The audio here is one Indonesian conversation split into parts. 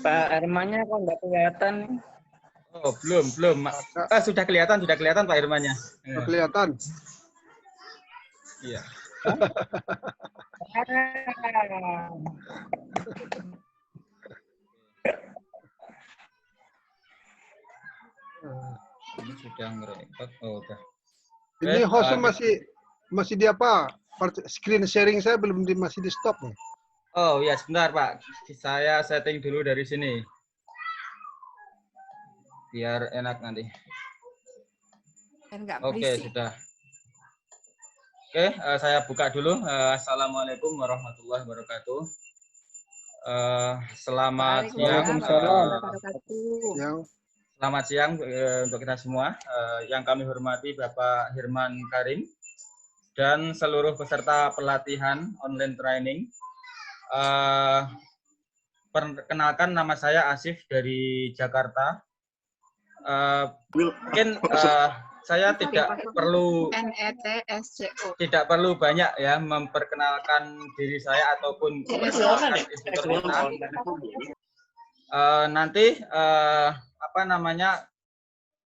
Pak Hermannya kok nggak kelihatan? Oh, belum. Sudah kelihatan Pak Irmannya. Oh, kelihatan. Iya. Ini sudah ngerekod. Oh, udah. Ini hostnya masih di apa? Screen sharing saya masih di stop nih. Oh ya, sebentar Pak. Saya setting dulu dari sini. Biar enak nanti. Oke, sudah. Oke, saya buka dulu. Assalamualaikum warahmatullahi wabarakatuh. Selamat siang. Selamat siang untuk kita semua. Yang kami hormati Bapak Hirman Karim dan seluruh peserta pelatihan online training. Perkenalkan, nama saya Asif dari Jakarta. Mungkin saya tidak perlu banyak ya memperkenalkan diri saya ataupun memperkenalkan instruktur kita. Nanti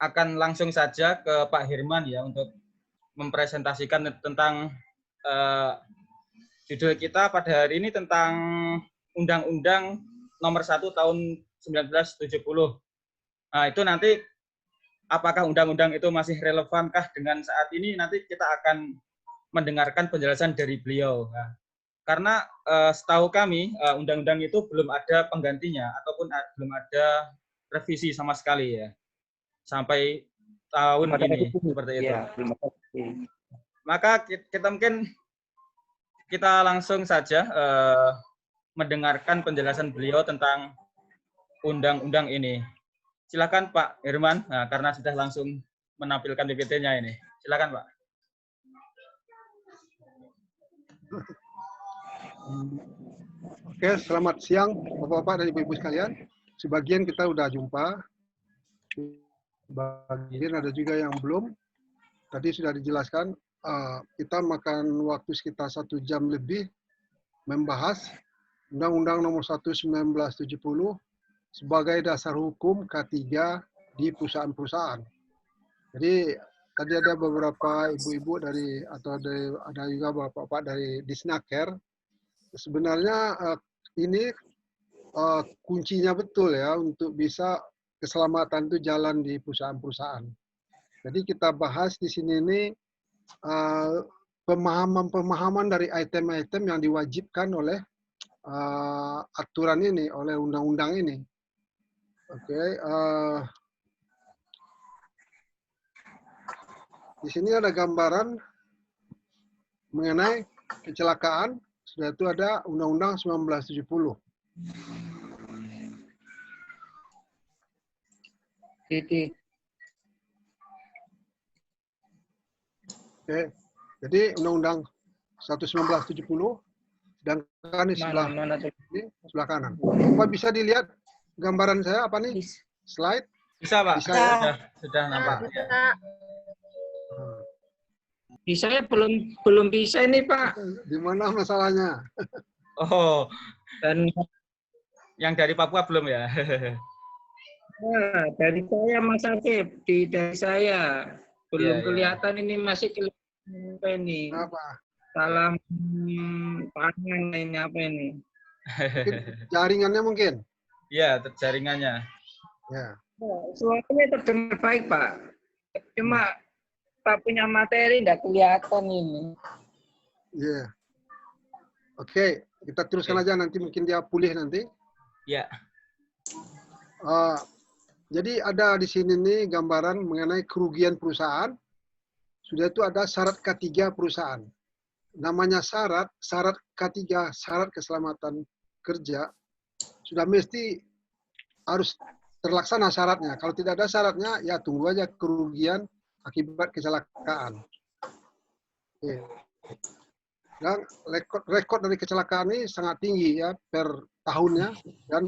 akan langsung saja ke Pak Hirman ya untuk mempresentasikan tentang judul kita pada hari ini tentang Undang-Undang Nomor 1 Tahun 1970. Nah, itu nanti apakah undang-undang itu masih relevankah dengan saat ini, nanti kita akan mendengarkan penjelasan dari beliau. Nah, karena setahu kami undang-undang itu belum ada penggantinya ataupun belum ada revisi sama sekali ya sampai tahun ini seperti itu. Ya, maka kita langsung saja mendengarkan penjelasan beliau tentang undang-undang ini. Silakan Pak Hirman, karena sudah langsung menampilkan PPT-nya ini. Silakan Pak. Oke, selamat siang Bapak-bapak dan Ibu-ibu sekalian. Sebagian kita udah jumpa, sebagian ada juga yang belum. Tadi sudah dijelaskan, kita makan waktu sekitar 1 jam lebih membahas Undang-Undang Nomor 1 1970 sebagai dasar hukum K3 di perusahaan-perusahaan. Jadi tadi ada beberapa ibu-ibu ada juga bapak-bapak dari Disnaker. Sebenarnya ini kuncinya betul ya untuk bisa keselamatan itu jalan di perusahaan-perusahaan. Jadi kita bahas di sini ini pemahaman dari item-item yang diwajibkan oleh aturan ini, oleh undang-undang ini. Oke, di sini ada gambaran mengenai kecelakaan. Sudah itu ada Undang-Undang 1970. Oke, jadi Undang-Undang 1970 sedangkan di sebelah kanan. Apa bisa dilihat gambaran saya apa nih? Slide? Bisa Pak. Bisa, ya? Sudah nampak. Ya. Bisa ya, belum bisa ini Pak. Di mana masalahnya? Oh, Dan yang dari Papua belum ya? nah, dari saya Mas Asif, dari saya belum kelihatan ini, masih kelihatan apa ini? Apa? Salam tangan ini apa ini? Mungkin jaringannya mungkin? Iya, jaringannya. Ya. Suaranya terdengar baik Pak. Cuma Pak punya materi tidak kelihatan ini. Iya. Oke, kita teruskan aja, nanti mungkin dia pulih nanti. Ya. Jadi ada di sini nih gambaran mengenai kerugian perusahaan. Sudah itu ada syarat K3 perusahaan. Namanya syarat K3, syarat keselamatan kerja, sudah mesti harus terlaksana syaratnya. Kalau tidak ada syaratnya, ya tunggu aja kerugian akibat kecelakaan. Oke. Dan rekod dari kecelakaan ini sangat tinggi ya per tahunnya, dan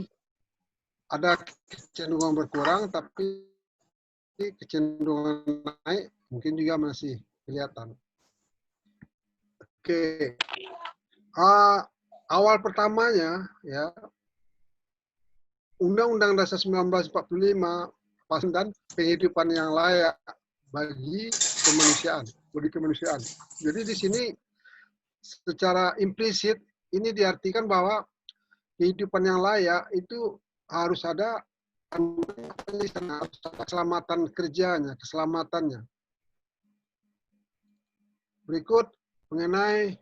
ada kecenderungan berkurang, tapi kecenderungan naik mungkin juga masih kelihatan. Oke, awal pertamanya ya, Undang-Undang Dasar 1945 dan penghidupan yang layak bagi kemanusiaan. Jadi di sini secara implisit ini diartikan bahwa kehidupan yang layak itu harus ada keselamatan kerjanya, keselamatannya. Berikut mengenai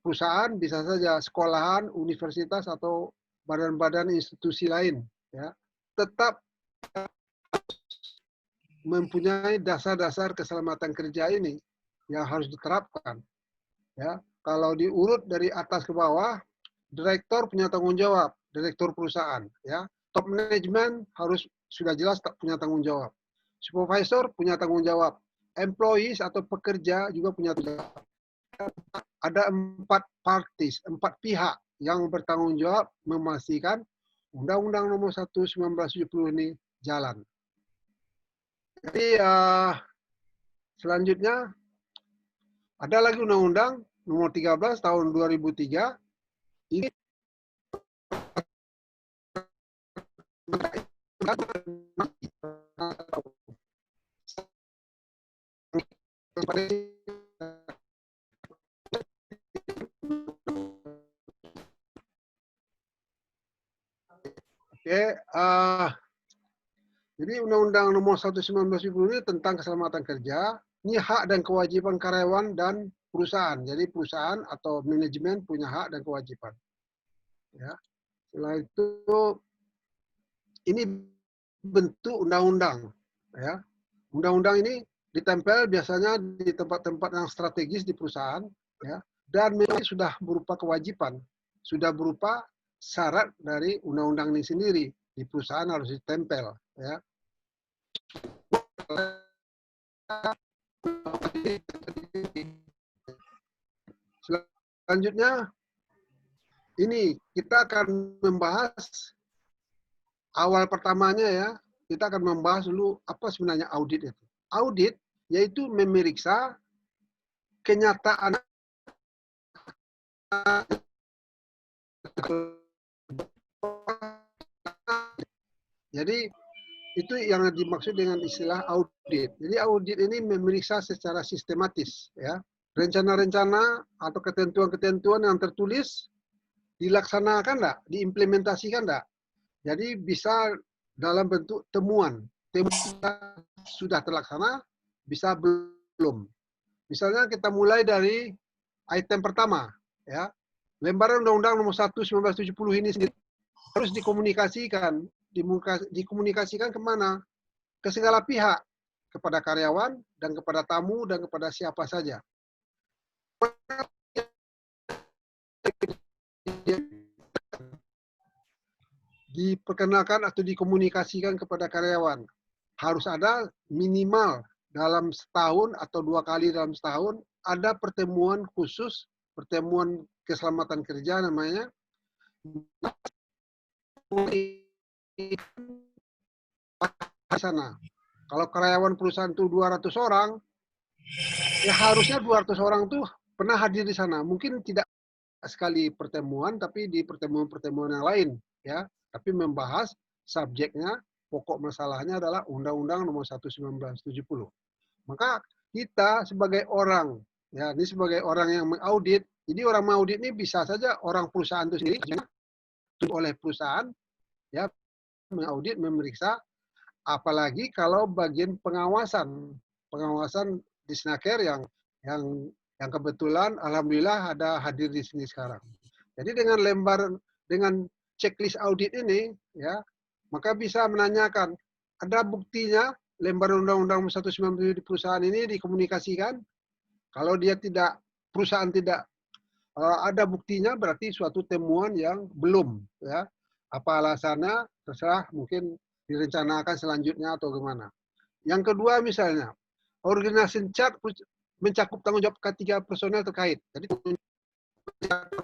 perusahaan, bisa saja sekolahan, universitas atau badan-badan institusi lain, ya, tetap mempunyai dasar-dasar keselamatan kerja ini yang harus diterapkan. Ya, kalau diurut dari atas ke bawah, direktur punya tanggung jawab, direktur perusahaan, ya. Top manajemen harus sudah jelas punya tanggung jawab. Supervisor punya tanggung jawab. Employees atau pekerja juga punya tanggung jawab. Ada 4 parties, 4 pihak yang bertanggung jawab memastikan Undang-Undang Nomor 1 1970 ini jalan. Jadi selanjutnya ada lagi Undang-Undang Nomor 13 tahun 2003. Ini Oke, jadi Undang-Undang Nomor 1 1970 ini tentang keselamatan kerja. Ini hak dan kewajiban karyawan dan perusahaan. Jadi perusahaan atau manajemen punya hak dan kewajiban. Ya. Setelah itu ini bentuk undang-undang. Ya. Undang-undang ini ditempel biasanya di tempat-tempat yang strategis di perusahaan. Ya. Dan memang sudah berupa kewajiban. Sudah berupa syarat dari undang-undang ini sendiri. Di perusahaan harus ditempel. Ya. Selanjutnya, ini kita akan membahas awal pertamanya ya, kita akan membahas dulu apa sebenarnya audit itu. Audit yaitu memeriksa kenyataan jadi itu yang dimaksud dengan istilah audit. Jadi audit ini memeriksa secara sistematis ya. Rencana-rencana atau ketentuan-ketentuan yang tertulis dilaksanakan enggak, diimplementasikan enggak. Jadi bisa dalam bentuk temuan. Temuan sudah terlaksana, bisa belum. Misalnya kita mulai dari item pertama ya. Lembaran Undang-Undang Nomor 1 1970 ini sendiri harus dikomunikasikan. Dikomunikasikan kemana? Ke segala pihak, kepada karyawan, dan kepada tamu, dan kepada siapa saja. Diperkenalkan atau dikomunikasikan kepada karyawan. Harus ada minimal dalam setahun atau 2 kali dalam setahun, ada pertemuan khusus, pertemuan keselamatan kerja namanya, di sana. Kalau karyawan perusahaan itu 200 orang, ya harusnya 200 orang itu pernah hadir di sana. Mungkin tidak sekali pertemuan, tapi di pertemuan-pertemuan yang lain, ya. Tapi membahas subjeknya, pokok masalahnya adalah Undang-Undang Nomor 1 1970. Maka kita sebagai orang, ya ini sebagai orang yang mengaudit, jadi orang mengaudit ini bisa saja orang perusahaan itu sendiri, oleh perusahaan, ya mengaudit, memeriksa, apalagi kalau bagian pengawasan di Snaker yang kebetulan alhamdulillah ada hadir di sini sekarang. Jadi dengan checklist audit ini ya, maka bisa menanyakan ada buktinya lembar Undang-Undang 190 di perusahaan ini dikomunikasikan. Kalau perusahaan tidak ada buktinya, berarti suatu temuan yang belum ya. Apa alasannya terserah, mungkin direncanakan selanjutnya atau gimana. Yang kedua misalnya, organization chart mencakup tanggung jawab ketiga personel terkait. Jadi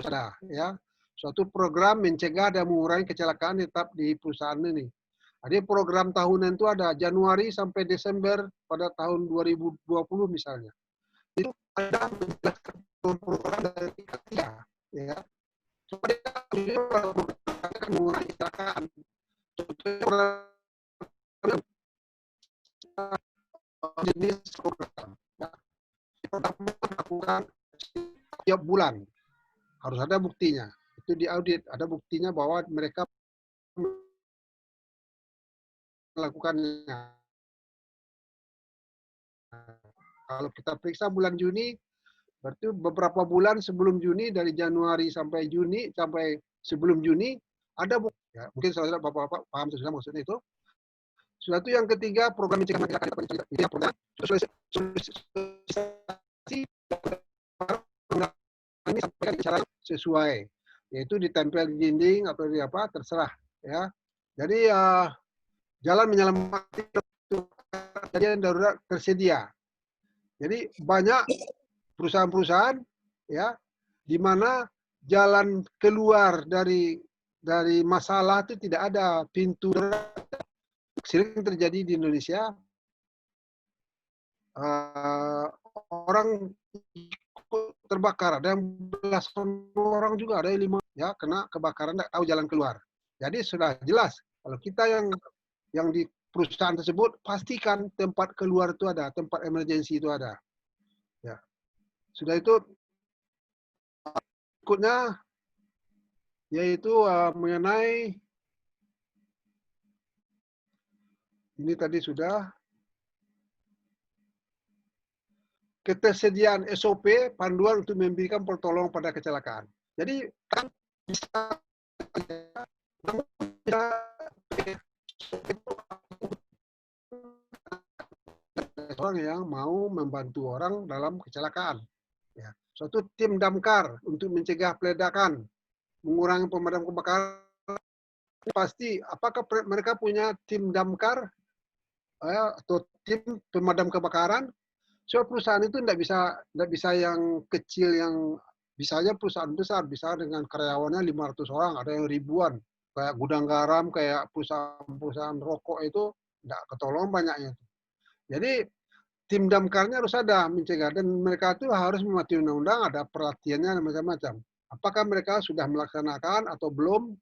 ada ya. suatu program mencegah dan mengurangi kecelakaan tetap di perusahaan ini. Jadi program tahunan itu ada Januari sampai Desember pada tahun 2020 misalnya. Itu ada menjelaskan program dari Katia, ya. Supaya dia akan mengurangi kecelakaan. Jenis program. Ya. Program melakukan setiap bulan. Harus ada buktinya. Itu diaudit, ada buktinya bahwa mereka melakukannya. Kalau kita periksa bulan Juni, berarti beberapa bulan sebelum Juni, dari Januari sampai Juni, sampai sebelum Juni, ada bukti. Ya, mungkin saudara bapak-bapak paham sudah maksudnya itu. Sudah itu yang ketiga, program mencegah kecelakaan. Ini yang program ini sampaikan cara sesuai, yaitu ditempel di dinding atau di apa, terserah. Ya, jadi jalan menyelamatkan kejadian darurat tersedia. Jadi banyak perusahaan-perusahaan ya di mana jalan keluar dari masalah itu tidak ada pintu. Sering terjadi di Indonesia, orang terbakar, ada yang belasan orang juga, ada yang 5 ya kena kebakaran, tidak tahu jalan keluar. Jadi sudah jelas kalau kita yang di perusahaan tersebut, pastikan tempat keluar itu ada, tempat emergensi itu ada. Ya. Sudah itu berikutnya yaitu mengenai ini tadi sudah ketersediaan SOP panduan untuk memberikan pertolongan pada kecelakaan. Jadi kan bisa orang yang mau membantu orang dalam kecelakaan. Ya. Suatu tim damkar untuk mencegah peledakan, mengurangi pemadam kebakaran. Pasti, apakah mereka punya tim damkar atau tim pemadam kebakaran? So perusahaan itu tidak bisa yang kecil, yang bisa aja perusahaan besar, bisa dengan karyawannya 500 orang, ada yang ribuan. Kayak gudang garam, kayak perusahaan rokok itu tidak ketolong banyaknya. Jadi tim damkarnya harus ada mencegah, dan mereka itu harus mematuhi undang-undang, ada pelatihannya macam-macam. Apakah mereka sudah melaksanakan atau belum?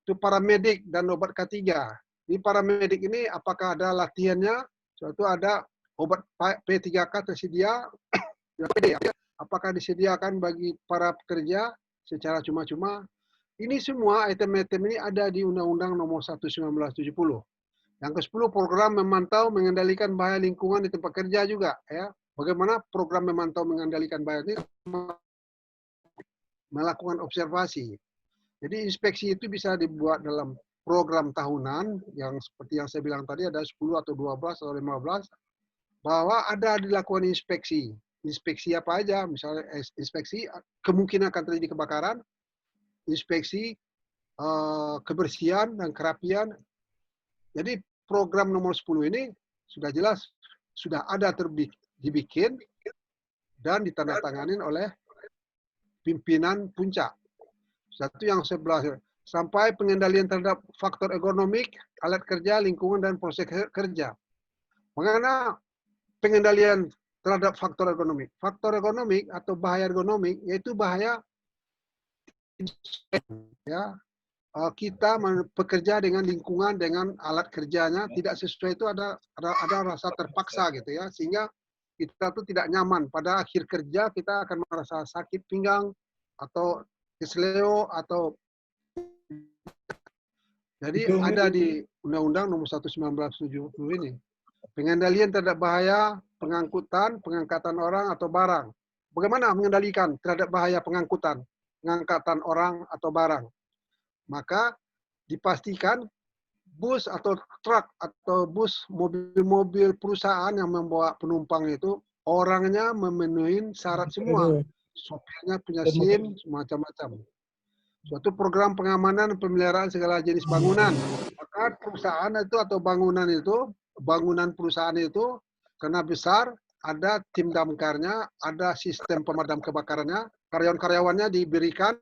Itu paramedik dan obat K3. Di paramedik ini apakah ada latihannya? Suatu ada obat P3K tersedia, apakah disediakan bagi para pekerja secara cuma-cuma? Ini semua item-item ini ada di Undang-Undang Nomor 1 1970. Yang ke-10, program memantau mengendalikan bahaya lingkungan di tempat kerja juga. Ya. Bagaimana program memantau mengendalikan bahaya ini? Melakukan observasi. Jadi inspeksi itu bisa dibuat dalam program tahunan, yang seperti yang saya bilang tadi ada 10 atau 12 atau 15, bahwa ada dilakukan inspeksi. Inspeksi apa aja? Misalnya inspeksi kemungkinan akan terjadi kebakaran, inspeksi kebersihan dan kerapian. Jadi program nomor 10 ini sudah jelas, sudah ada dibikin dan ditandatanganin oleh pimpinan puncak. Satu yang 11, sampai pengendalian terhadap faktor ekonomik, alat kerja, lingkungan, dan proses kerja. Mengenai pengendalian terhadap faktor ekonomik. Faktor ekonomik atau bahaya ergonomik yaitu bahaya ya, kita bekerja dengan lingkungan, dengan alat kerjanya tidak sesuai, itu ada rasa terpaksa gitu ya, sehingga kita tuh tidak nyaman. Pada akhir kerja kita akan merasa sakit pinggang atau kesleo atau jadi ada di Undang-Undang Nomor 1 1970 ini. Pengendalian terhadap bahaya pengangkutan, pengangkatan orang atau barang. Bagaimana mengendalikan terhadap bahaya pengangkutan, pengangkatan orang atau barang? Maka dipastikan bus atau truk atau bus, mobil-mobil perusahaan yang membawa penumpang itu orangnya memenuhi syarat semua. Sopirnya punya SIM, macam-macam. Suatu program pengamanan dan pemeliharaan segala jenis bangunan. Maka perusahaan itu atau bangunan perusahaan itu karena besar, ada tim damkarnya, ada sistem pemadam kebakarannya, karyawan-karyawannya diberikan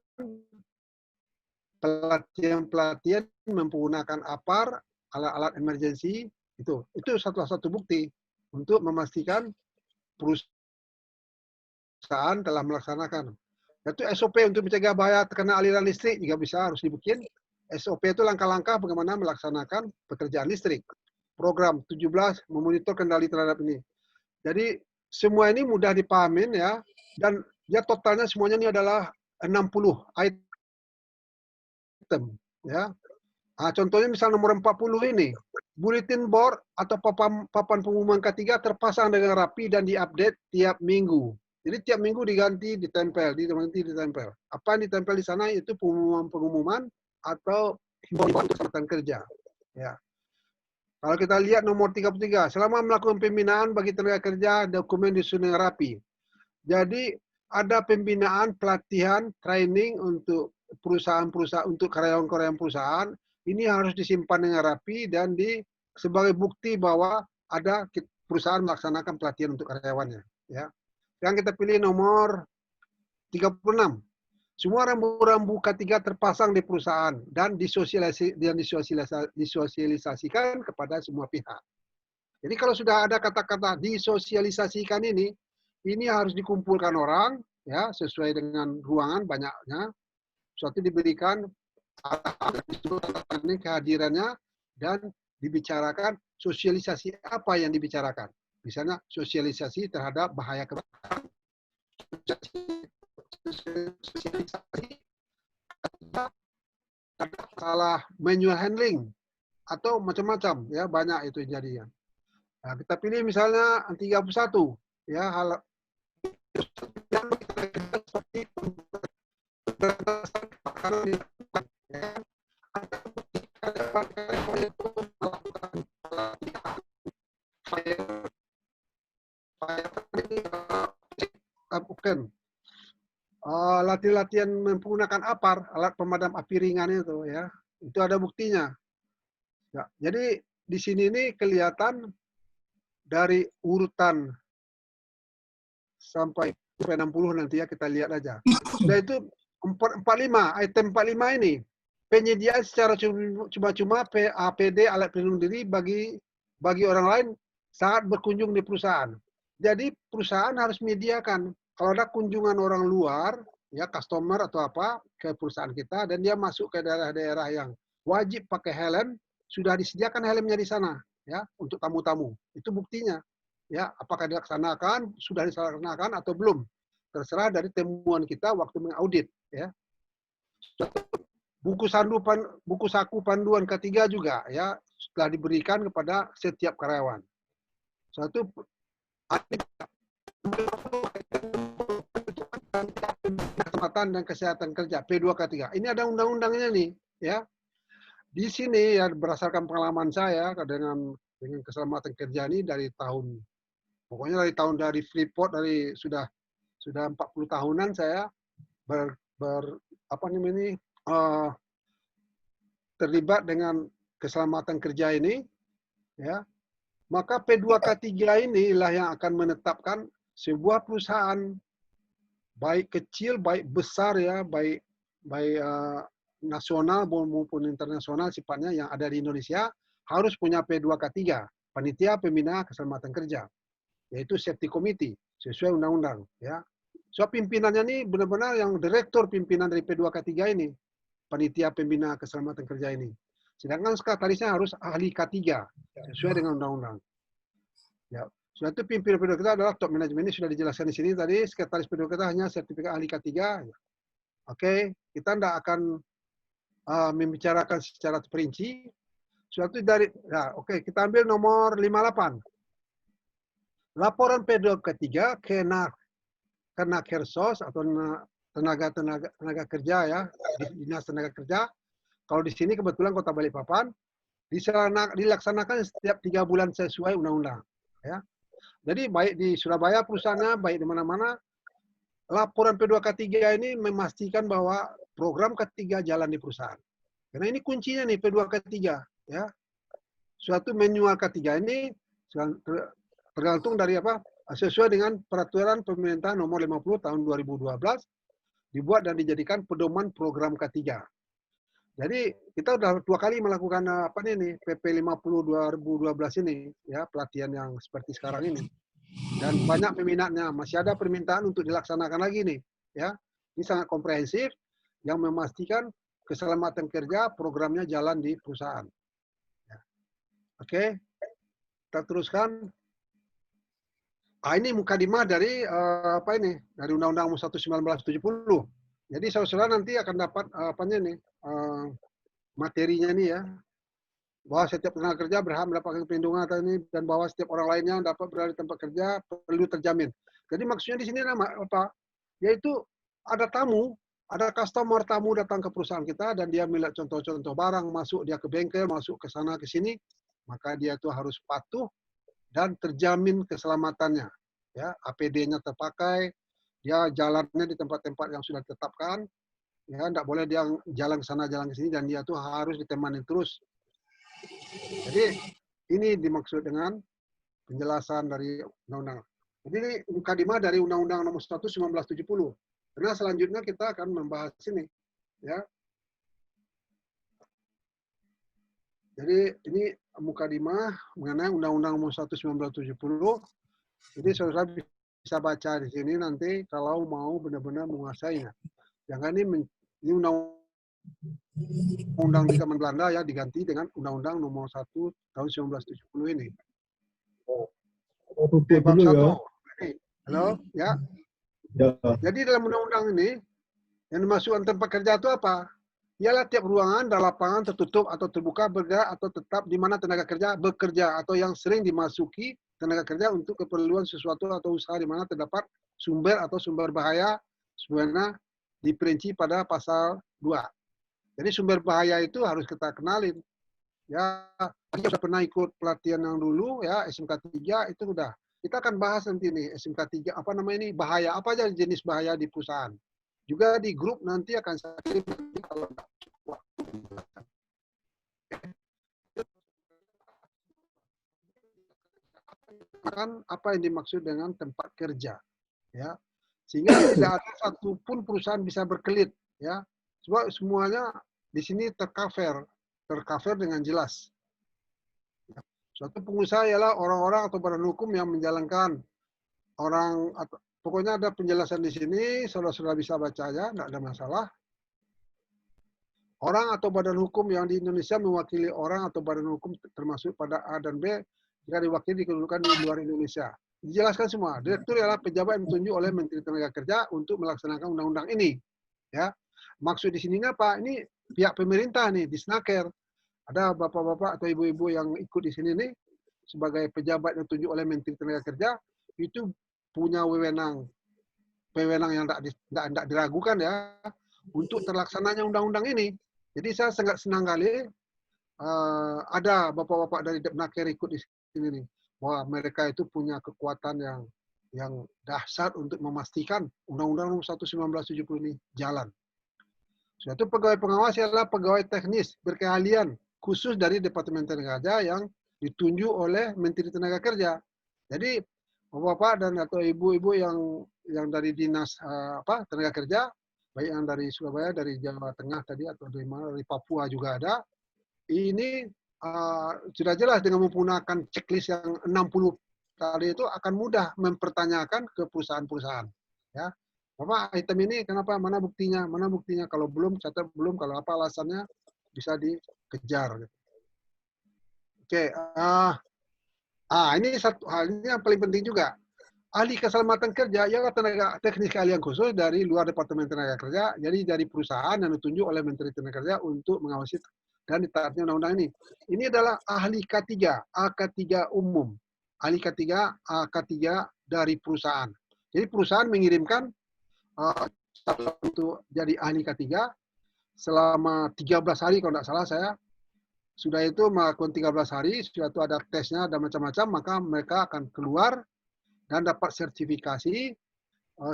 pelatihan-pelatihan menggunakan APAR, alat-alat emergency, itu salah satu bukti untuk memastikan perusahaan telah melaksanakan. Itu SOP untuk mencegah bahaya terkena aliran listrik juga bisa harus dibikin. SOP itu langkah-langkah bagaimana melaksanakan pekerjaan listrik. Program 17 memonitor kendali terhadap ini. Jadi semua ini mudah dipahamin ya, dan dia totalnya semuanya ini adalah 60 item ya. Nah, contohnya misal nomor 40 ini, bulletin board atau papan pengumuman K3 terpasang dengan rapi dan diupdate tiap minggu. Jadi tiap minggu diganti, ditempel, ditempel. Apa yang ditempel di sana itu pengumuman atau himbauan untuk kesempatan kerja. Ya. Kalau kita lihat nomor 33, selama melakukan pembinaan bagi tenaga kerja, dokumen disusun dengan rapi. Jadi ada pembinaan, pelatihan, training untuk perusahaan-perusahaan, untuk karyawan-karyawan perusahaan, ini harus disimpan dengan rapi dan sebagai bukti bahwa ada perusahaan melaksanakan pelatihan untuk karyawannya. Ya. Sekarang kita pilih nomor 36. Semua rambu-rambu K3 terpasang di perusahaan dan disosialisasikan kepada semua pihak. Jadi kalau sudah ada kata-kata disosialisasikan ini harus dikumpulkan orang, ya sesuai dengan ruangan banyaknya. Suatu diberikan kehadirannya dan dibicarakan sosialisasi apa yang dibicarakan. Misalnya sosialisasi terhadap bahaya kebakaran, sosialisasi salah manual handling atau macam-macam ya, banyak itu jadinya. Nah, kita pilih misalnya 31 ya, hal yang kita seperti bukan latihan menggunakan APAR, alat pemadam api ringan itu ya, itu ada buktinya. Ya, jadi di sini ini kelihatan dari urutan sampai 60 nanti ya, kita lihat aja. Sudah itu 45, item 45 ini penyediaan secara cuma-cuma APD, alat pelindung diri bagi orang lain saat berkunjung di perusahaan. Jadi perusahaan harus menyediakan. Kalau ada kunjungan orang luar, ya customer atau apa ke perusahaan kita, dan dia masuk ke daerah-daerah yang wajib pakai helm, sudah disediakan helmnya di sana, ya untuk tamu-tamu. Itu buktinya, ya apakah dilaksanakan, sudah dilaksanakan atau belum, terserah dari temuan kita waktu mengaudit, ya. Buku saku panduan K3 juga, ya sudah diberikan kepada setiap karyawan. Satu keselamatan dan kesehatan kerja P2K3. Ini ada undang-undangnya nih, ya. Di sini ya berdasarkan pengalaman saya dengan keselamatan kerja ini dari Freeport, sudah 40 tahunan saya terlibat dengan keselamatan kerja ini, ya. Maka P2K3 inilah yang akan menetapkan sebuah perusahaan, baik kecil, baik besar ya, baik nasional maupun internasional sifatnya yang ada di Indonesia, harus punya P2K3, Panitia Pembina Keselamatan Kerja, yaitu Safety Committee, sesuai undang-undang. Ya. So pimpinannya ini benar-benar yang direktur pimpinan dari P2K3 ini, Panitia Pembina Keselamatan Kerja ini. Sedangkan sekretarisnya harus ahli K3, sesuai dengan undang-undang. Ya. Sudah itu pimpinan P2K3 adalah top manajemen, ini sudah dijelaskan di sini tadi, sekretaris P2K3 hanya sertifikat ahli K3. Oke, kita tidak akan membicarakan secara terperinci. Sudah itu oke, kita ambil nomor 58. Laporan P2K3 kena Kersos atau tenaga kerja ya, Dinas Tenaga Kerja. Kalau di sini kebetulan Kota Balikpapan dilaksanakan setiap 3 bulan sesuai undang-undang. Ya. Jadi baik di Surabaya perusahaannya, baik di mana-mana, laporan P2K3 ini memastikan bahwa program K3 jalan di perusahaan. Karena ini kuncinya nih P2K3. Ya. Suatu manual K3 ini tergantung dari apa? Sesuai dengan peraturan pemerintah nomor 50 tahun 2012 dibuat dan dijadikan pedoman program K3. Jadi kita udah 2 kali melakukan apa nih PP 50 2012 ini ya, pelatihan yang seperti sekarang ini. Dan banyak peminatnya, masih ada permintaan untuk dilaksanakan lagi nih ya. Ini sangat komprehensif yang memastikan keselamatan kerja programnya jalan di perusahaan. Ya. Oke, kita teruskan. Ini mukadimah dari apa ini? Dari Undang-Undang 1970. Jadi saudara nanti akan dapat apanya nih? Materinya nih ya, bahwa setiap tenaga kerja berhak mendapatkan perlindungan atau ini, dan bahwa setiap orang lainnya yang dapat berada di tempat kerja perlu terjamin. Jadi maksudnya di sini apa? Yaitu ada tamu, ada customer tamu datang ke perusahaan kita dan dia melihat contoh-contoh barang, masuk dia ke bengkel, masuk ke sana ke sini, maka dia itu harus patuh dan terjamin keselamatannya. Ya, APD-nya terpakai, dia jalannya di tempat-tempat yang sudah ditetapkan, ya, tidak boleh dia jalan ke sana, jalan ke sini, dan dia tuh harus ditemani terus. Jadi ini dimaksud dengan penjelasan dari undang-undang. Jadi ini mukadimah dari Undang-Undang Nomor 1 1970. Karena selanjutnya kita akan membahas ini, ya. Jadi ini mukadimah mengenai Undang-Undang Nomor 1 1970. Jadi saudara bisa baca di sini nanti kalau mau benar-benar menguasainya. Jangan ini Undang-Undang di zaman Belanda ya diganti dengan Undang-Undang Nomor 1 tahun 1970 ini. Oke, bab 1. Halo, ya. Jadi dalam undang-undang ini yang dimasukkan tempat kerja itu apa? Ialah tiap ruangan dan lapangan tertutup atau terbuka bergerak atau tetap di mana tenaga kerja bekerja atau yang sering dimasuki tenaga kerja untuk keperluan sesuatu atau usaha di mana terdapat sumber atau sumber bahaya sebagaimana diperinci pada pasal 2. Jadi sumber bahaya itu harus kita kenalin. Ya, kita sudah pernah ikut pelatihan yang dulu ya, SMK 3 itu udah. Kita akan bahas nanti nih SMK 3 apa namanya ini bahaya, apa aja jenis bahaya di perusahaan. Juga di grup nanti akan saya kirim kalau apa yang dimaksud dengan tempat kerja, ya, sehingga tidak ada satupun perusahaan bisa berkelit, ya, sebab semuanya di sini tercover dengan jelas. Suatu pengusaha ialah orang-orang atau badan hukum yang menjalankan orang atau pokoknya ada penjelasan di sini, saudara-saudara bisa baca aja, tidak ada masalah. Orang atau badan hukum yang di Indonesia mewakili orang atau badan hukum termasuk pada A dan B jika diwakili dikedudukan di luar Indonesia. Dijelaskan semua. Direktur ialah pejabat yang ditunjuk oleh Menteri Tenaga Kerja untuk melaksanakan undang-undang ini. Ya, maksud di sini apa? Ini pihak pemerintah nih di Snaker. Ada bapak-bapak atau ibu-ibu yang ikut di sini nih sebagai pejabat yang ditunjuk oleh Menteri Tenaga Kerja itu punya wewenang yang tidak diragukan ya untuk terlaksananya undang-undang ini. Jadi saya sangat senang kali ada bapak-bapak dari Depnaker ikut di sini nih, bahwa mereka itu punya kekuatan yang dahsyat untuk memastikan Undang-Undang Nomor 1 1970 ini jalan. Suatu pegawai pengawas adalah pegawai teknis berkeahlian khusus dari Departemen Tenaga Kerja yang ditunjuk oleh Menteri Tenaga Kerja. Jadi bapak-bapak dan atau ibu-ibu yang dari dinas tenaga kerja, baik yang dari Surabaya, dari Jawa Tengah tadi atau dari mana, dari Papua juga ada. Ini sudah jelas dengan menggunakan checklist yang 60 tadi itu akan mudah mempertanyakan ke perusahaan-perusahaan. Ya, Bapak item ini kenapa? Mana buktinya? Mana buktinya? Kalau belum catat belum. Kalau apa alasannya bisa dikejar. Oke, ini satu hal ini yang paling penting juga. Ahli keselamatan kerja ialah tenaga teknis keahlian khusus dari luar Departemen Tenaga Kerja, jadi dari perusahaan yang ditunjuk oleh Menteri Tenaga Kerja untuk mengawasi dan ditaatnya undang-undang ini. Ini adalah ahli K3, AK3 umum. Ahli K3, AK3 dari perusahaan. Jadi perusahaan mengirimkan untuk jadi ahli K3 selama 13 hari kalau tidak salah saya. Sudah itu melakukan 13 hari, sudah itu ada tesnya, ada macam-macam, maka mereka akan keluar dan dapat sertifikasi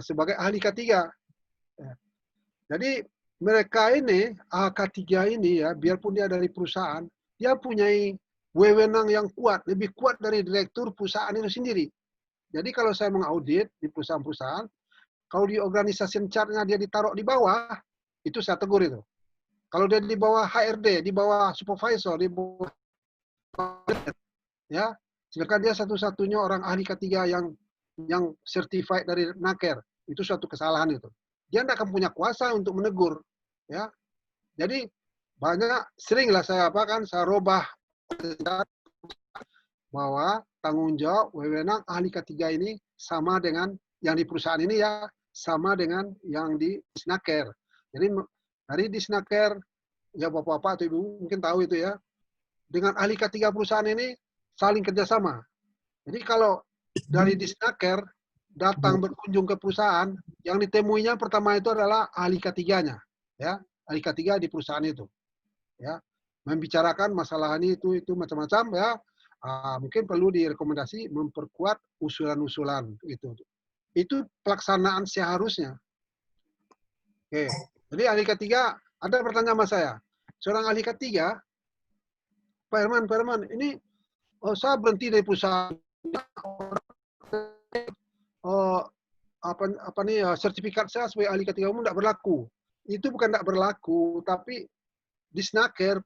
sebagai ahli K3. Jadi mereka ini, K3 ini ya, biarpun dia dari perusahaan, dia punya wewenang yang kuat, lebih kuat dari direktur perusahaan itu sendiri. Jadi kalau saya mengaudit di perusahaan-perusahaan, kalau di organisasi chart-nya dia ditaruh di bawah, itu saya tegur itu. Kalau dia di bawah HRD, di bawah supervisor, di bawah ya, sedangkan dia satu-satunya orang ahli ketiga yang certified dari Naker, itu suatu kesalahan itu. Dia tidak akan punya kuasa untuk menegur, ya. Jadi seringlah saya saya robah bahwa tanggung jawab wewenang ahli ketiga ini sama dengan yang di perusahaan ini ya, sama dengan yang di Disnaker. Jadi dari Disnaker, ya Bapak-Bapak atau Ibu mungkin tahu itu ya, dengan ahli ketiga perusahaan ini saling kerjasama. Jadi kalau dari Disnaker datang berkunjung ke perusahaan, yang ditemuinya pertama itu adalah ahli ketiganya, ya, ahli ketiga di perusahaan itu, ya, membicarakan masalah ini itu macam-macam ya. Mungkin perlu direkomendasi memperkuat usulan-usulan itu. Itu pelaksanaan seharusnya. Oke. Jadi ahli ketiga, ada pertanyaan sama saya. Seorang ahli ketiga, Pak Herman, ini saya berhenti dari perusahaan. Sertifikat saya sebagai ahli ketiga umum tidak berlaku. Itu bukan tidak berlaku, tapi Disnaker,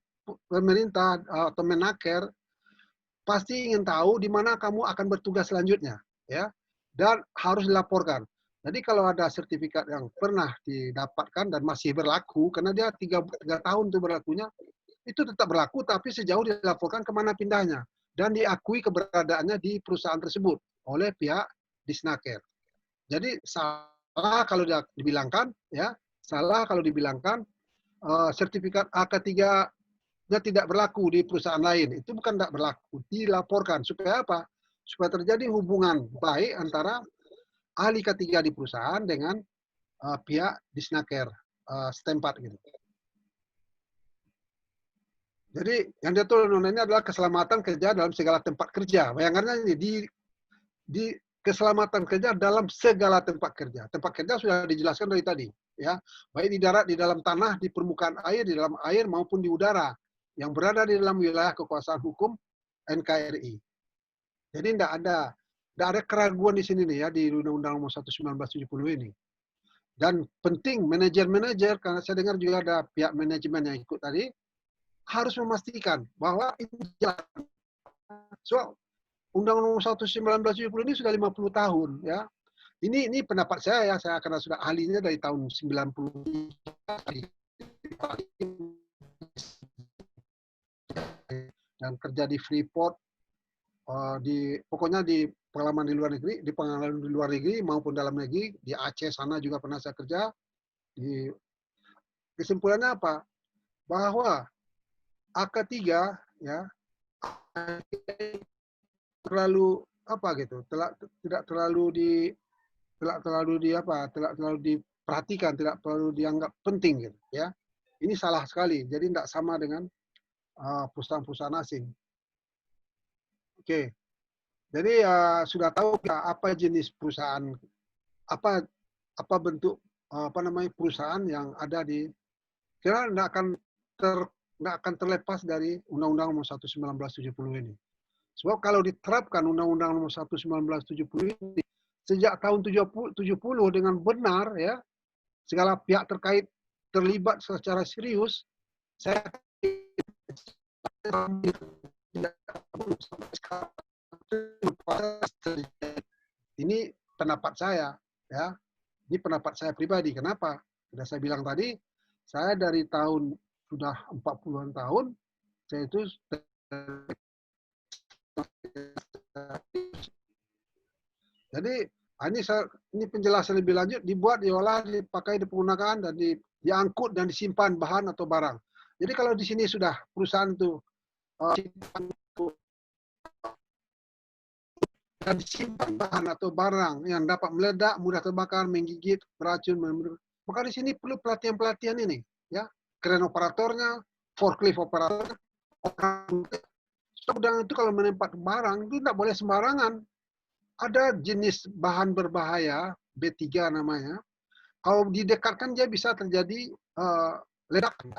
pemerintah atau Menaker pasti ingin tahu di mana kamu akan bertugas selanjutnya, ya, dan harus dilaporkan. Jadi kalau ada sertifikat yang pernah didapatkan dan masih berlaku, karena dia 3 tahun itu berlakunya, itu tetap berlaku, tapi sejauh dilaporkan kemana pindahnya dan diakui keberadaannya di perusahaan tersebut oleh pihak Disnaker. Jadi salah kalau dibilangkan, ya, salah kalau dibilangkan sertifikat A3 tidak berlaku di perusahaan lain. Itu bukan tidak berlaku, dilaporkan. Supaya apa? Supaya terjadi hubungan baik antara ahli ketiga di perusahaan dengan pihak Disnaker setempat gitu. Jadi yang diatur undang-undang ini adalah keselamatan kerja dalam segala tempat kerja. Bayangannya di keselamatan kerja dalam segala tempat kerja. Tempat kerja sudah dijelaskan dari tadi, ya. Baik di darat, di dalam tanah, di permukaan air, di dalam air maupun di udara yang berada di dalam wilayah kekuasaan hukum NKRI. Jadi tidak ada keraguan di sini nih ya di Undang-Undang Nomor 1 1970 ini. Dan penting manajer-manajer, karena saya dengar juga ada pihak manajemen yang ikut tadi, harus memastikan bahwa ini jalan. So, Undang-Undang Nomor 1 1970 ini sudah 50 tahun ya. Ini pendapat saya ya, saya karena sudah ahlinya dari tahun 90 dan kerja di Freeport, pokoknya di pengalaman di luar negeri, maupun dalam negeri, di Aceh sana juga pernah saya kerja. Kesimpulannya apa? Bahwa AK3 ya terlalu tidak terlalu diperhatikan, tidak terlalu dianggap penting gitu ya. Ini salah sekali. Jadi tidak sama dengan perusahaan-perusahaan asing. Oke. Jadi sudah tahu apa jenis perusahaan, apa bentuk perusahaan yang ada di, kira tidak akan terlepas dari Undang-Undang Nomor 1 1970 ini. Sebab kalau diterapkan Undang-Undang Nomor 1 1970 ini sejak tahun 70 dengan benar ya, segala pihak terkait terlibat secara serius, saya ini pendapat saya ya. Ini pendapat saya pribadi. Kenapa? Sudah saya bilang tadi, saya dari tahun sudah 40-an tahun, saya itu jadi ini penjelasan lebih lanjut, dibuat, diolah, dipakai, digunakan, dan diangkut dan disimpan bahan atau barang. Jadi kalau di sini sudah perusahaan itu dan disimpan bahan atau barang yang dapat meledak, mudah terbakar, menggigit, beracun, maka di sini perlu pelatihan-pelatihan ini, ya, kren operatornya, forklift operatornya, Udang itu kalau menempat barang itu tidak boleh sembarangan. Ada jenis bahan berbahaya B3 namanya. Kalau didekatkan dia bisa terjadi ledakan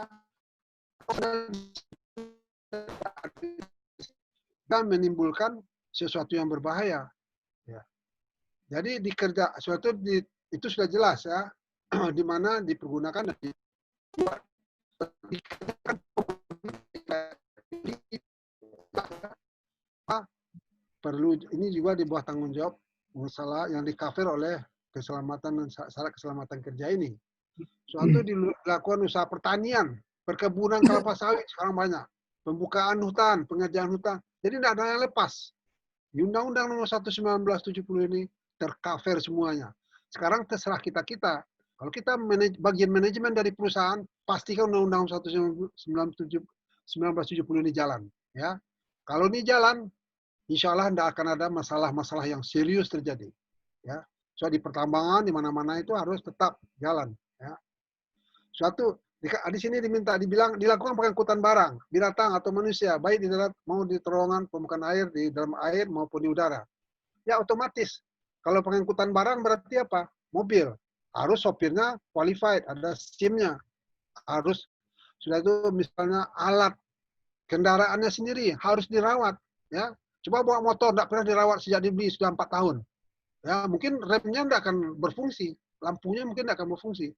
dan menimbulkan sesuatu yang berbahaya. Ya. Jadi itu sudah jelas ya, di mana dipergunakan dan dibuat perlu ini juga di bawah tanggung jawab masalah yang di-cover oleh keselamatan dan syarat keselamatan kerja ini. Suatu dilakukan usaha pertanian, perkebunan kelapa sawit sekarang banyak, pembukaan hutan, pengerjaan hutan. Jadi tidak ada yang lepas. Di Undang-Undang Nomor 1 1970 ini tercover semuanya. Sekarang terserah kita-kita. Kalau kita bagian manajemen dari perusahaan, pastikan Undang-Undang 1 1970 ini jalan. Ya, kalau ini jalan, insya Allah tidak akan ada masalah-masalah yang serius terjadi. Ya, so di pertambangan di mana-mana itu harus tetap jalan. Ya, suatu di sini dibilang dilakukan pengangkutan barang, binatang atau manusia, baik di darat mau di terowongan, permukaan air, di dalam air maupun di udara. Ya otomatis. Kalau pengangkutan barang berarti apa? Mobil. Harus sopirnya qualified, ada SIM-nya. Harus sudah itu misalnya alat kendaraannya sendiri harus dirawat. Ya, coba bawa motor tidak pernah dirawat sejak dibeli sudah 4 tahun. Ya, mungkin remnya tidak akan berfungsi, lampunya mungkin tidak akan berfungsi.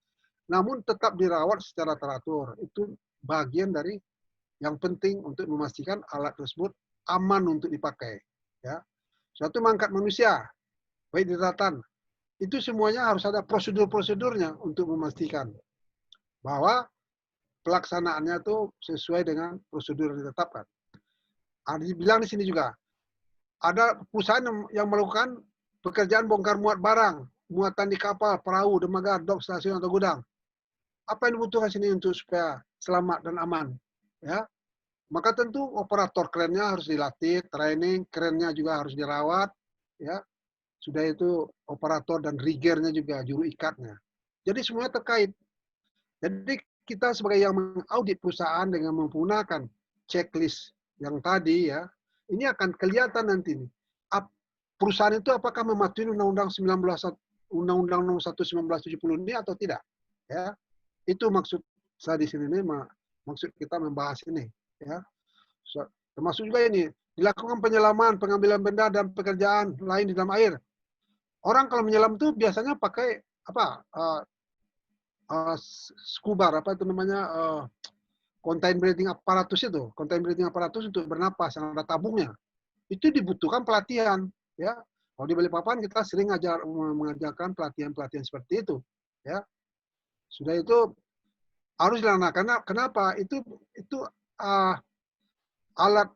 Namun tetap dirawat secara teratur. Itu bagian dari yang penting untuk memastikan alat tersebut aman untuk dipakai. Ya, suatu mengangkat manusia, baik di daratan, itu semuanya harus ada prosedur-prosedurnya untuk memastikan bahwa pelaksanaannya itu sesuai dengan prosedur yang ditetapkan. Ada dibilang di sini juga, ada perusahaan yang melakukan pekerjaan bongkar muat barang, muatan di kapal, perahu, dermaga, dok, stasiun atau gudang. Apa yang dibutuhkan sini untuk supaya selamat dan aman? Ya, maka tentu operator kerennya harus dilatih, training, kerennya juga harus dirawat. Ya, sudah itu operator dan riggernya juga, juru ikatnya. Jadi semuanya terkait. Jadi kita sebagai yang mengaudit perusahaan dengan menggunakan checklist yang tadi ya, ini akan kelihatan nanti nih. Perusahaan itu apakah mematuhi Undang-Undang Undang-Undang Nomor 1 1970 ini atau tidak? Ya, itu maksud saya di sini nih, maksud kita membahas ini. Ya, termasuk juga ini dilakukan penyelaman, pengambilan benda dan pekerjaan lain di dalam air. Orang kalau menyelam itu biasanya pakai apa? Scuba, apa itu namanya? Contained breathing apparatus itu, contained breathing apparatus untuk bernapas yang ada tabungnya. Itu dibutuhkan pelatihan, ya. Kalau di Balikpapan kita sering mengajarkan pelatihan-pelatihan seperti itu, ya. Sudah itu harus dilaksanakan. Kenapa? Itu alat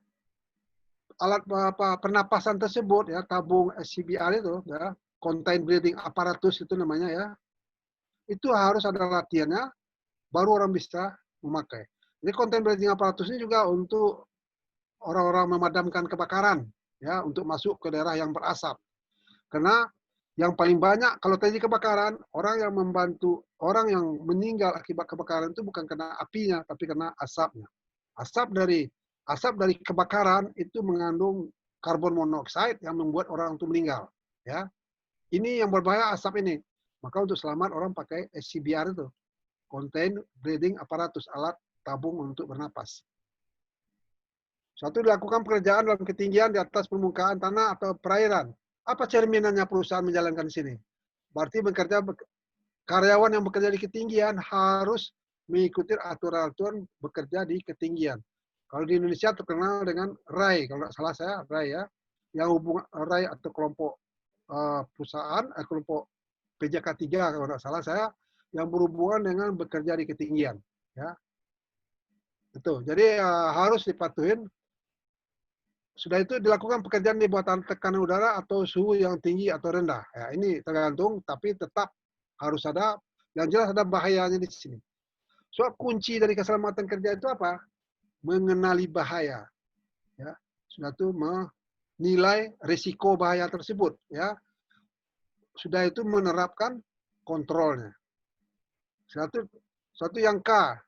pernapasan tersebut, ya, tabung SCBA itu, ya, contained breathing apparatus itu namanya, ya. Itu harus ada latihannya, baru orang bisa memakai. Jadi contained breathing apparatus ini juga untuk orang-orang memadamkan kebakaran, ya, untuk masuk ke daerah yang berasap. Karena yang paling banyak kalau terjadi kebakaran, orang yang membantu, orang yang meninggal akibat kebakaran itu bukan karena apinya, tapi karena asapnya. Asap dari kebakaran itu mengandung karbon monoksida yang membuat orang itu meninggal. Ya, ini yang berbahaya asap ini. Maka untuk selamat orang pakai SCBR itu, contained breathing apparatus, alat tabung untuk bernapas. Satu, dilakukan pekerjaan dalam ketinggian di atas permukaan tanah atau perairan. Apa cerminannya perusahaan menjalankan di sini? Berarti karyawan yang bekerja di ketinggian harus mengikuti aturan-aturan bekerja di ketinggian. Kalau di Indonesia terkenal dengan RAI, kalau nggak salah saya RAI, ya, yang hubungan RAI atau kelompok perusahaan, kelompok PJK 3 kalau nggak salah saya, yang berhubungan dengan bekerja di ketinggian. Ya, itu. Jadi harus dipatuhin. Sudah itu dilakukan pekerjaan di bawah tekanan udara atau suhu yang tinggi atau rendah. Ya, ini tergantung, tapi tetap harus ada. Yang jelas ada bahayanya di sini. Soal kunci dari keselamatan kerja itu apa? Mengenali bahaya. Ya, sudah itu menilai risiko bahaya tersebut. Ya, sudah itu menerapkan kontrolnya. Satu yang K,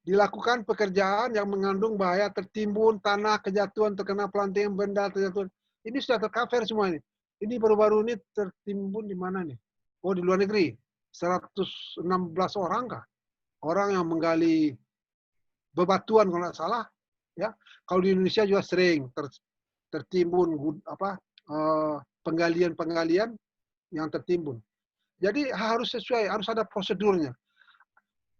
dilakukan pekerjaan yang mengandung bahaya tertimbun, tanah, kejatuhan, terkena pelantikan benda, terjatuh. Ini sudah tercover semua ini. Ini baru-baru ini tertimbun di mana nih? Oh, di luar negeri. 116 orang kah? Orang yang menggali bebatuan kalau nggak salah. Ya, kalau di Indonesia juga sering tertimbun penggalian yang tertimbun. Jadi harus sesuai, harus ada prosedurnya.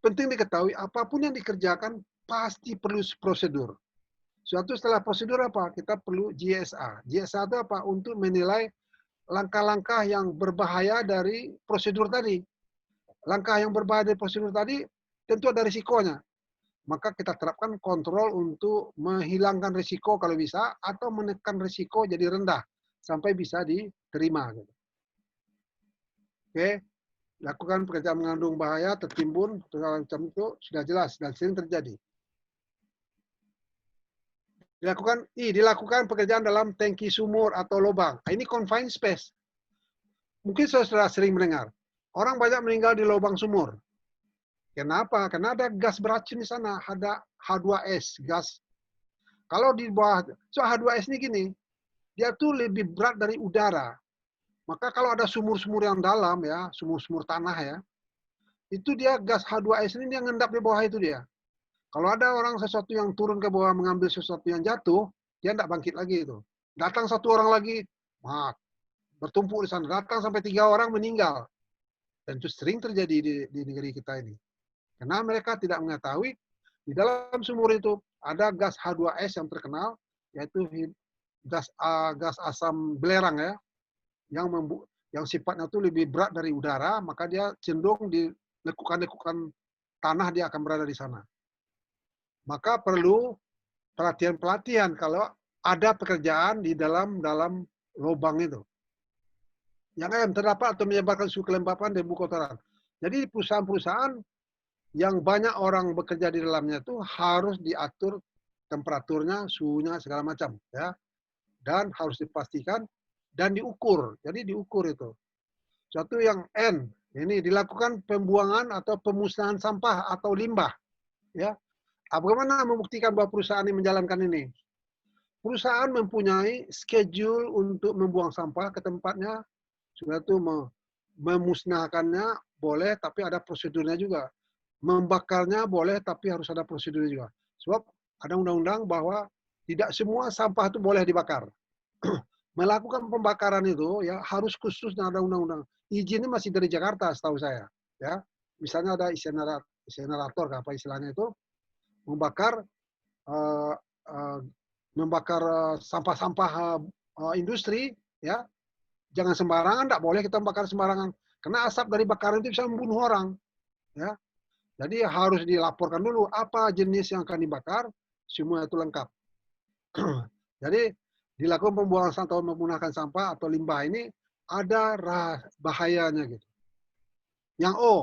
penting diketahui apapun yang dikerjakan pasti perlu prosedur. Suatu setelah prosedur apa? Kita perlu GSA. GSA itu apa? Untuk menilai langkah-langkah yang berbahaya dari prosedur tadi. Langkah yang berbahaya dari prosedur tadi tentu ada risikonya. Maka kita terapkan kontrol untuk menghilangkan risiko kalau bisa, atau menekan risiko jadi rendah sampai bisa diterima. Oke, lakukan pekerjaan mengandung bahaya, tertimbun, segala macam itu sudah jelas dan sering terjadi. Dilakukan pekerjaan dalam tangki sumur atau lubang. Ini confined space. Mungkin saudara sering mendengar, orang banyak meninggal di lubang sumur. Kenapa? Karena ada gas beracun di sana, ada H2S, gas. Kalau di bawah, H2S ini gini, dia tuh lebih berat dari udara. Maka kalau ada sumur-sumur yang dalam ya, sumur-sumur tanah ya, itu dia gas H2S ini dia ngendap di bawah itu dia. Kalau ada orang sesuatu yang turun ke bawah mengambil sesuatu yang jatuh, dia tidak bangkit lagi itu. Datang satu orang lagi, bertumpuk di sana. Datang sampai 3 orang meninggal. Dan itu sering terjadi di negeri kita ini. Karena mereka tidak mengetahui di dalam sumur itu ada gas H2S yang terkenal, yaitu gas asam belerang ya, yang sifatnya itu lebih berat dari udara, maka dia cenderung di lekukan-lekukan tanah dia akan berada di sana. Maka perlu pelatihan-pelatihan kalau ada pekerjaan di dalam lubang itu. Yang terdapat atau menyebabkan suhu kelembapan dan debu kotoran. Jadi perusahaan-perusahaan yang banyak orang bekerja di dalamnya itu harus diatur temperaturnya, suhunya, segala macam. Ya. Dan harus dipastikan dan diukur. Jadi diukur itu. Satu yang N, ini dilakukan pembuangan atau pemusnahan sampah atau limbah. Ya. Bagaimana membuktikan bahwa perusahaan ini menjalankan ini? Perusahaan mempunyai schedule untuk membuang sampah ke tempatnya, sudah itu memusnahkannya boleh, tapi ada prosedurnya juga. Membakarnya boleh, tapi harus ada prosedurnya juga. Sebab ada undang-undang bahwa tidak semua sampah itu boleh dibakar. Melakukan pembakaran itu ya harus khusus dan ada undang-undang. Izinnya masih dari Jakarta, setahu saya. Ya, misalnya ada insenerator, apa istilahnya itu, membakar sampah-sampah industri, ya jangan sembarangan, tidak boleh kita bakar sembarangan. Karena asap dari bakaran itu bisa membunuh orang. Ya, jadi harus dilaporkan dulu apa jenis yang akan dibakar, semua itu lengkap. Jadi dilakukan pembuangan atau menggunakan sampah atau limbah ini ada bahayanya gitu. Yang O,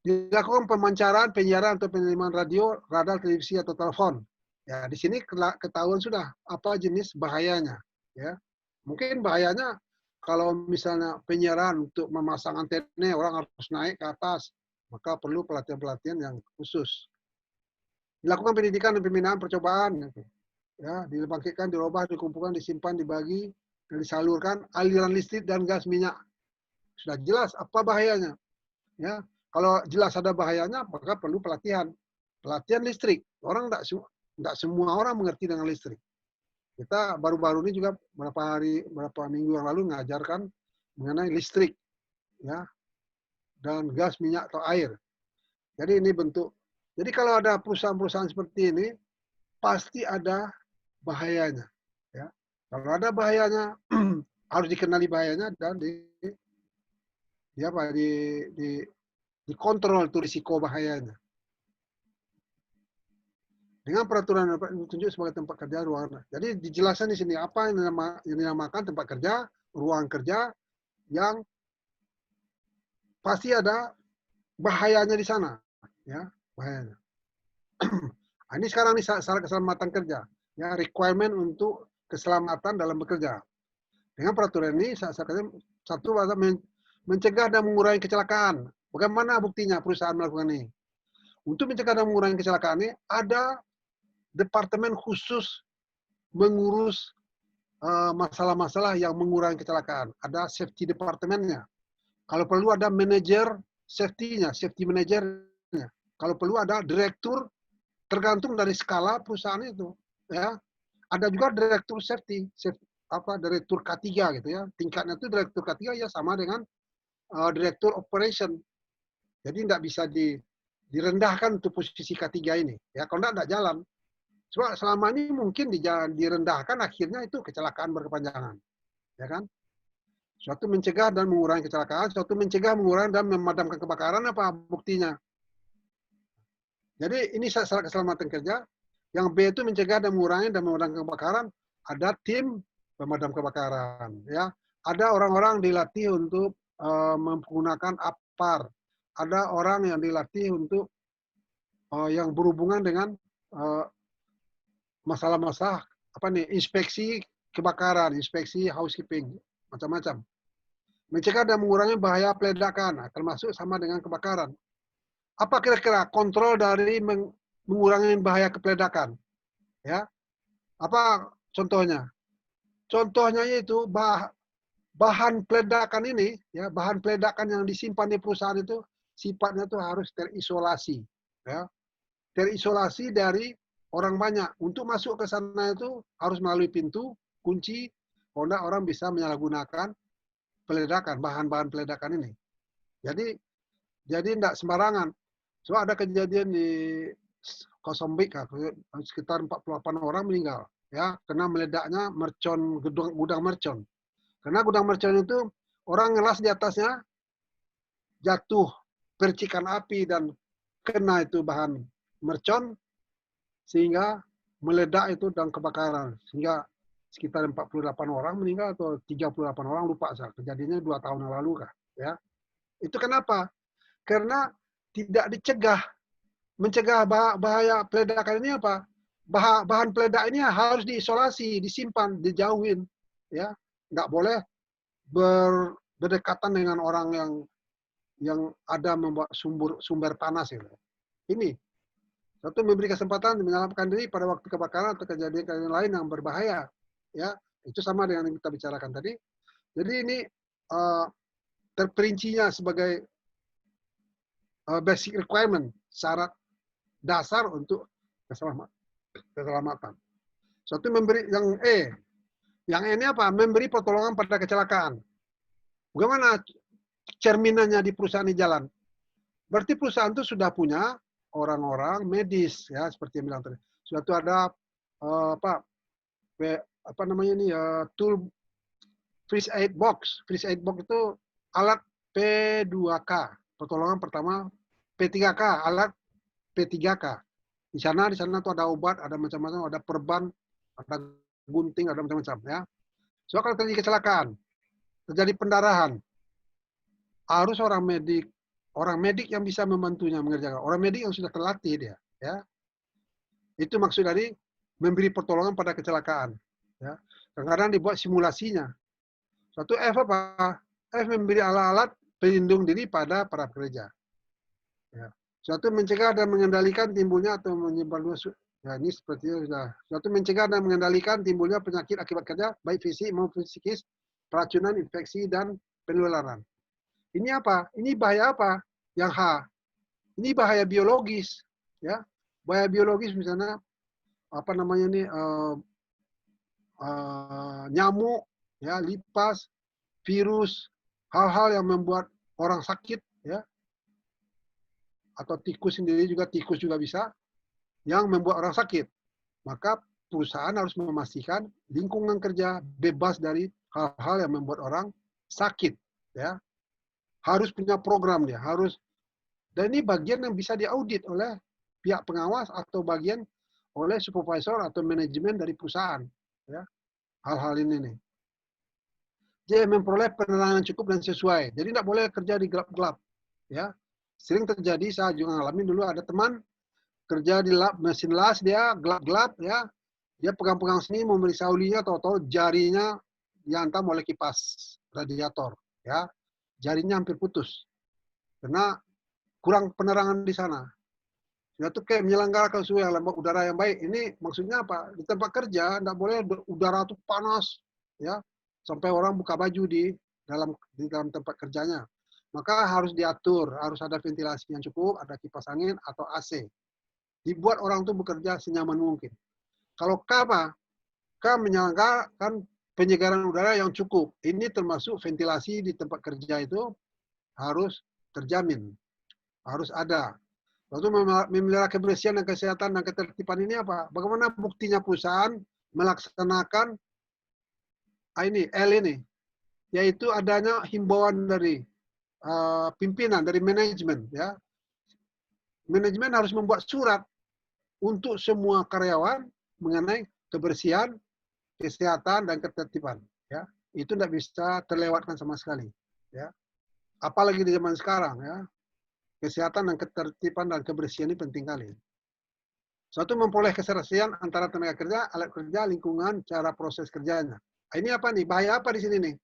dilakukan pemancaran, penyiaran atau penerimaan radio, radar, televisi atau telepon. Ya, di sini ketahuan sudah apa jenis bahayanya. Ya, mungkin bahayanya kalau misalnya penyiaran untuk memasang antena, orang harus naik ke atas, maka perlu pelatihan-pelatihan yang khusus. Dilakukan pendidikan dan pembinaan percobaan, ya, dibangkitkan, dirubah, dikumpulkan, disimpan, dibagi, dan disalurkan aliran listrik dan gas minyak. Sudah jelas apa bahayanya. Ya, kalau jelas ada bahayanya, maka perlu pelatihan. Pelatihan listrik. Orang tidak semua orang mengerti dengan listrik. Kita baru-baru ini juga beberapa minggu yang lalu mengajarkan mengenai listrik, ya, dan gas, minyak atau air. Jadi ini bentuk. Jadi kalau ada perusahaan-perusahaan seperti ini, pasti ada bahayanya. Ya, kalau ada bahayanya, harus dikenali bahayanya dan dikontrol itu risiko bahayanya. Dengan peraturan yang ditunjuk sebagai tempat kerja, ruangan. Jadi dijelaskan di sini apa yang dinamakan tempat kerja, ruang kerja yang pasti ada bahayanya di sana, ya, bahayanya. Ini sekarang nih syarat keselamatan kerja, ya, requirement untuk keselamatan dalam bekerja. Dengan peraturan ini, satu mencegah dan mengurangi kecelakaan. Bagaimana buktinya perusahaan melakukan ini? Untuk mencegah dan mengurangi kecelakaan ini, ada departemen khusus mengurus masalah-masalah yang mengurangi kecelakaan. Ada safety departemennya. Kalau perlu ada manajer safety-nya, safety manajernya. Kalau perlu ada direktur, tergantung dari skala perusahaan itu. Ya, ada juga direktur safety direktur K3 gitu ya. Tingkatnya itu direktur K3 ya sama dengan direktur operation. Jadi tidak bisa direndahkan untuk posisi K3 ini. Ya, kalau enggak jalan. Sebab selama ini mungkin direndahkan, akhirnya itu kecelakaan berkepanjangan. Ya kan? Suatu mencegah dan mengurangi kecelakaan, suatu mencegah, mengurangi, dan memadamkan kebakaran, apa buktinya? Jadi ini syarat keselamatan kerja. Yang B itu mencegah dan mengurangi dan memadamkan kebakaran. Ada tim pemadam kebakaran. Ya, ada orang-orang dilatih untuk menggunakan APAR. Ada orang yang dilatih untuk yang berhubungan dengan masalah-masalah inspeksi kebakaran, inspeksi housekeeping, macam-macam. Mencegah dan mengurangi bahaya peledakan, termasuk sama dengan kebakaran. Apa kira-kira kontrol dari mengurangi bahaya kepeledakan? Ya, apa contohnya? Contohnya itu bahan peledakan ini, ya, bahan peledakan yang disimpan di perusahaan itu sifatnya itu harus terisolasi, ya, terisolasi dari orang banyak. Untuk masuk ke sana itu harus melalui pintu, kunci, kalau orang bisa menyalahgunakan peledakan, bahan-bahan peledakan ini. Jadi tidak sembarangan. So ada kejadian di Kosambik, sekitar 48 orang meninggal, ya, kena meledaknya mercon, gudang mercon. Karena gudang mercon itu orang ngelas di atasnya, jatuh percikan api dan kena itu bahan mercon, sehingga meledak itu dan kebakaran. Sehingga sekitar 48 orang meninggal atau 38 orang, lupa saya. Kejadiannya 2 tahun yang lalu kah, ya. Itu kenapa? Karena tidak dicegah. Mencegah bahaya peledakan ini apa? Bahan peledak ini harus diisolasi, disimpan, dijauhin, ya. Nggak boleh berdekatan dengan orang yang ada membuat sumber panas itu. Ini satu, memberi kesempatan menyelamatkan diri pada waktu kebakaran atau kejadian lain yang berbahaya, ya. Itu sama dengan yang kita bicarakan tadi. Jadi ini terperincinya sebagai basic requirement, syarat dasar untuk keselamatan. Satu, memberi yang E. Yang E ini apa? Memberi pertolongan pada kecelakaan. Bagaimana cerminannya di perusahaan di jalan? Berarti perusahaan itu sudah punya orang-orang medis, ya, seperti yang bilang tadi. Sudah itu ada apa namanya ini, tool first aid box. First aid box itu alat P2K, pertolongan pertama. P3K, alat P3K. Di sana tuh ada obat, ada macam-macam, ada perban, ada gunting, ada macam-macam, ya. So kalau terjadi kecelakaan, terjadi pendarahan, harus orang medik yang bisa membantunya mengerjakan. Orang medik yang sudah terlatih dia, ya. Itu maksud dari memberi pertolongan pada kecelakaan, ya. Kadang-kadang dibuat simulasinya. Satu F apa? F memberi alat-alat pelindung diri pada para pekerja. Ya. Suatu mencegah dan mengendalikan timbulnya atau menyebarnya, ya, ini sepertinya sudah. Suatu mencegah dan mengendalikan timbulnya penyakit akibat kerja, baik fisik maupun psikis, keracunan, infeksi, dan penularan. Ini apa? Ini bahaya apa? Yang H. Ini bahaya biologis, ya. Bahaya biologis misalnya apa namanya ini, nyamuk, ya, lipas, virus, hal-hal yang membuat orang sakit, ya. Atau tikus sendiri juga, tikus juga bisa, yang membuat orang sakit. Maka perusahaan harus memastikan lingkungan kerja bebas dari hal-hal yang membuat orang sakit, ya. Harus punya program dia, harus. Dan ini bagian yang bisa diaudit oleh pihak pengawas atau bagian oleh supervisor atau manajemen dari perusahaan, ya. Hal-hal ini nih. Jadi memperoleh penerangan cukup dan sesuai. Jadi tidak boleh kerja di gelap-gelap, ya. Sering terjadi, saya juga ngalamin dulu, ada teman kerja di lab, mesin las, dia gelap-gelap, ya. Dia pegang-pegang sini, memeriksa olinya, tahu-tahu jarinya dihantam oleh kipas radiator, ya. Jarinya hampir putus. Karena kurang penerangan di sana. Ya, itu kayak menyelenggarakan suhu yang lembab, udara yang baik. Ini maksudnya apa? Di tempat kerja tidak boleh udara itu panas, ya, sampai orang buka baju di dalam tempat kerjanya. Maka harus diatur, harus ada ventilasi yang cukup, ada kipas angin atau AC. Dibuat orang itu bekerja senyaman mungkin. Kalau K apa? K menyelenggarakan penyegaran udara yang cukup. Ini termasuk ventilasi di tempat kerja itu harus terjamin, harus ada. Lalu memelihara kebersihan dan kesehatan dan ketertiban ini apa? Bagaimana buktinya perusahaan melaksanakan ini L ini, yaitu adanya himbauan dari pimpinan, dari manajemen. Ya, manajemen harus membuat surat untuk semua karyawan mengenai kebersihan, kesehatan dan ketertiban. Ya, itu tidak bisa terlewatkan sama sekali. Ya, apalagi di zaman sekarang. Ya, kesehatan dan ketertiban dan kebersihan ini penting kali. Satu, memperoleh keserasian antara tenaga kerja, alat kerja, lingkungan, cara proses kerjanya. Ini apa nih? Bahaya apa di sini nih?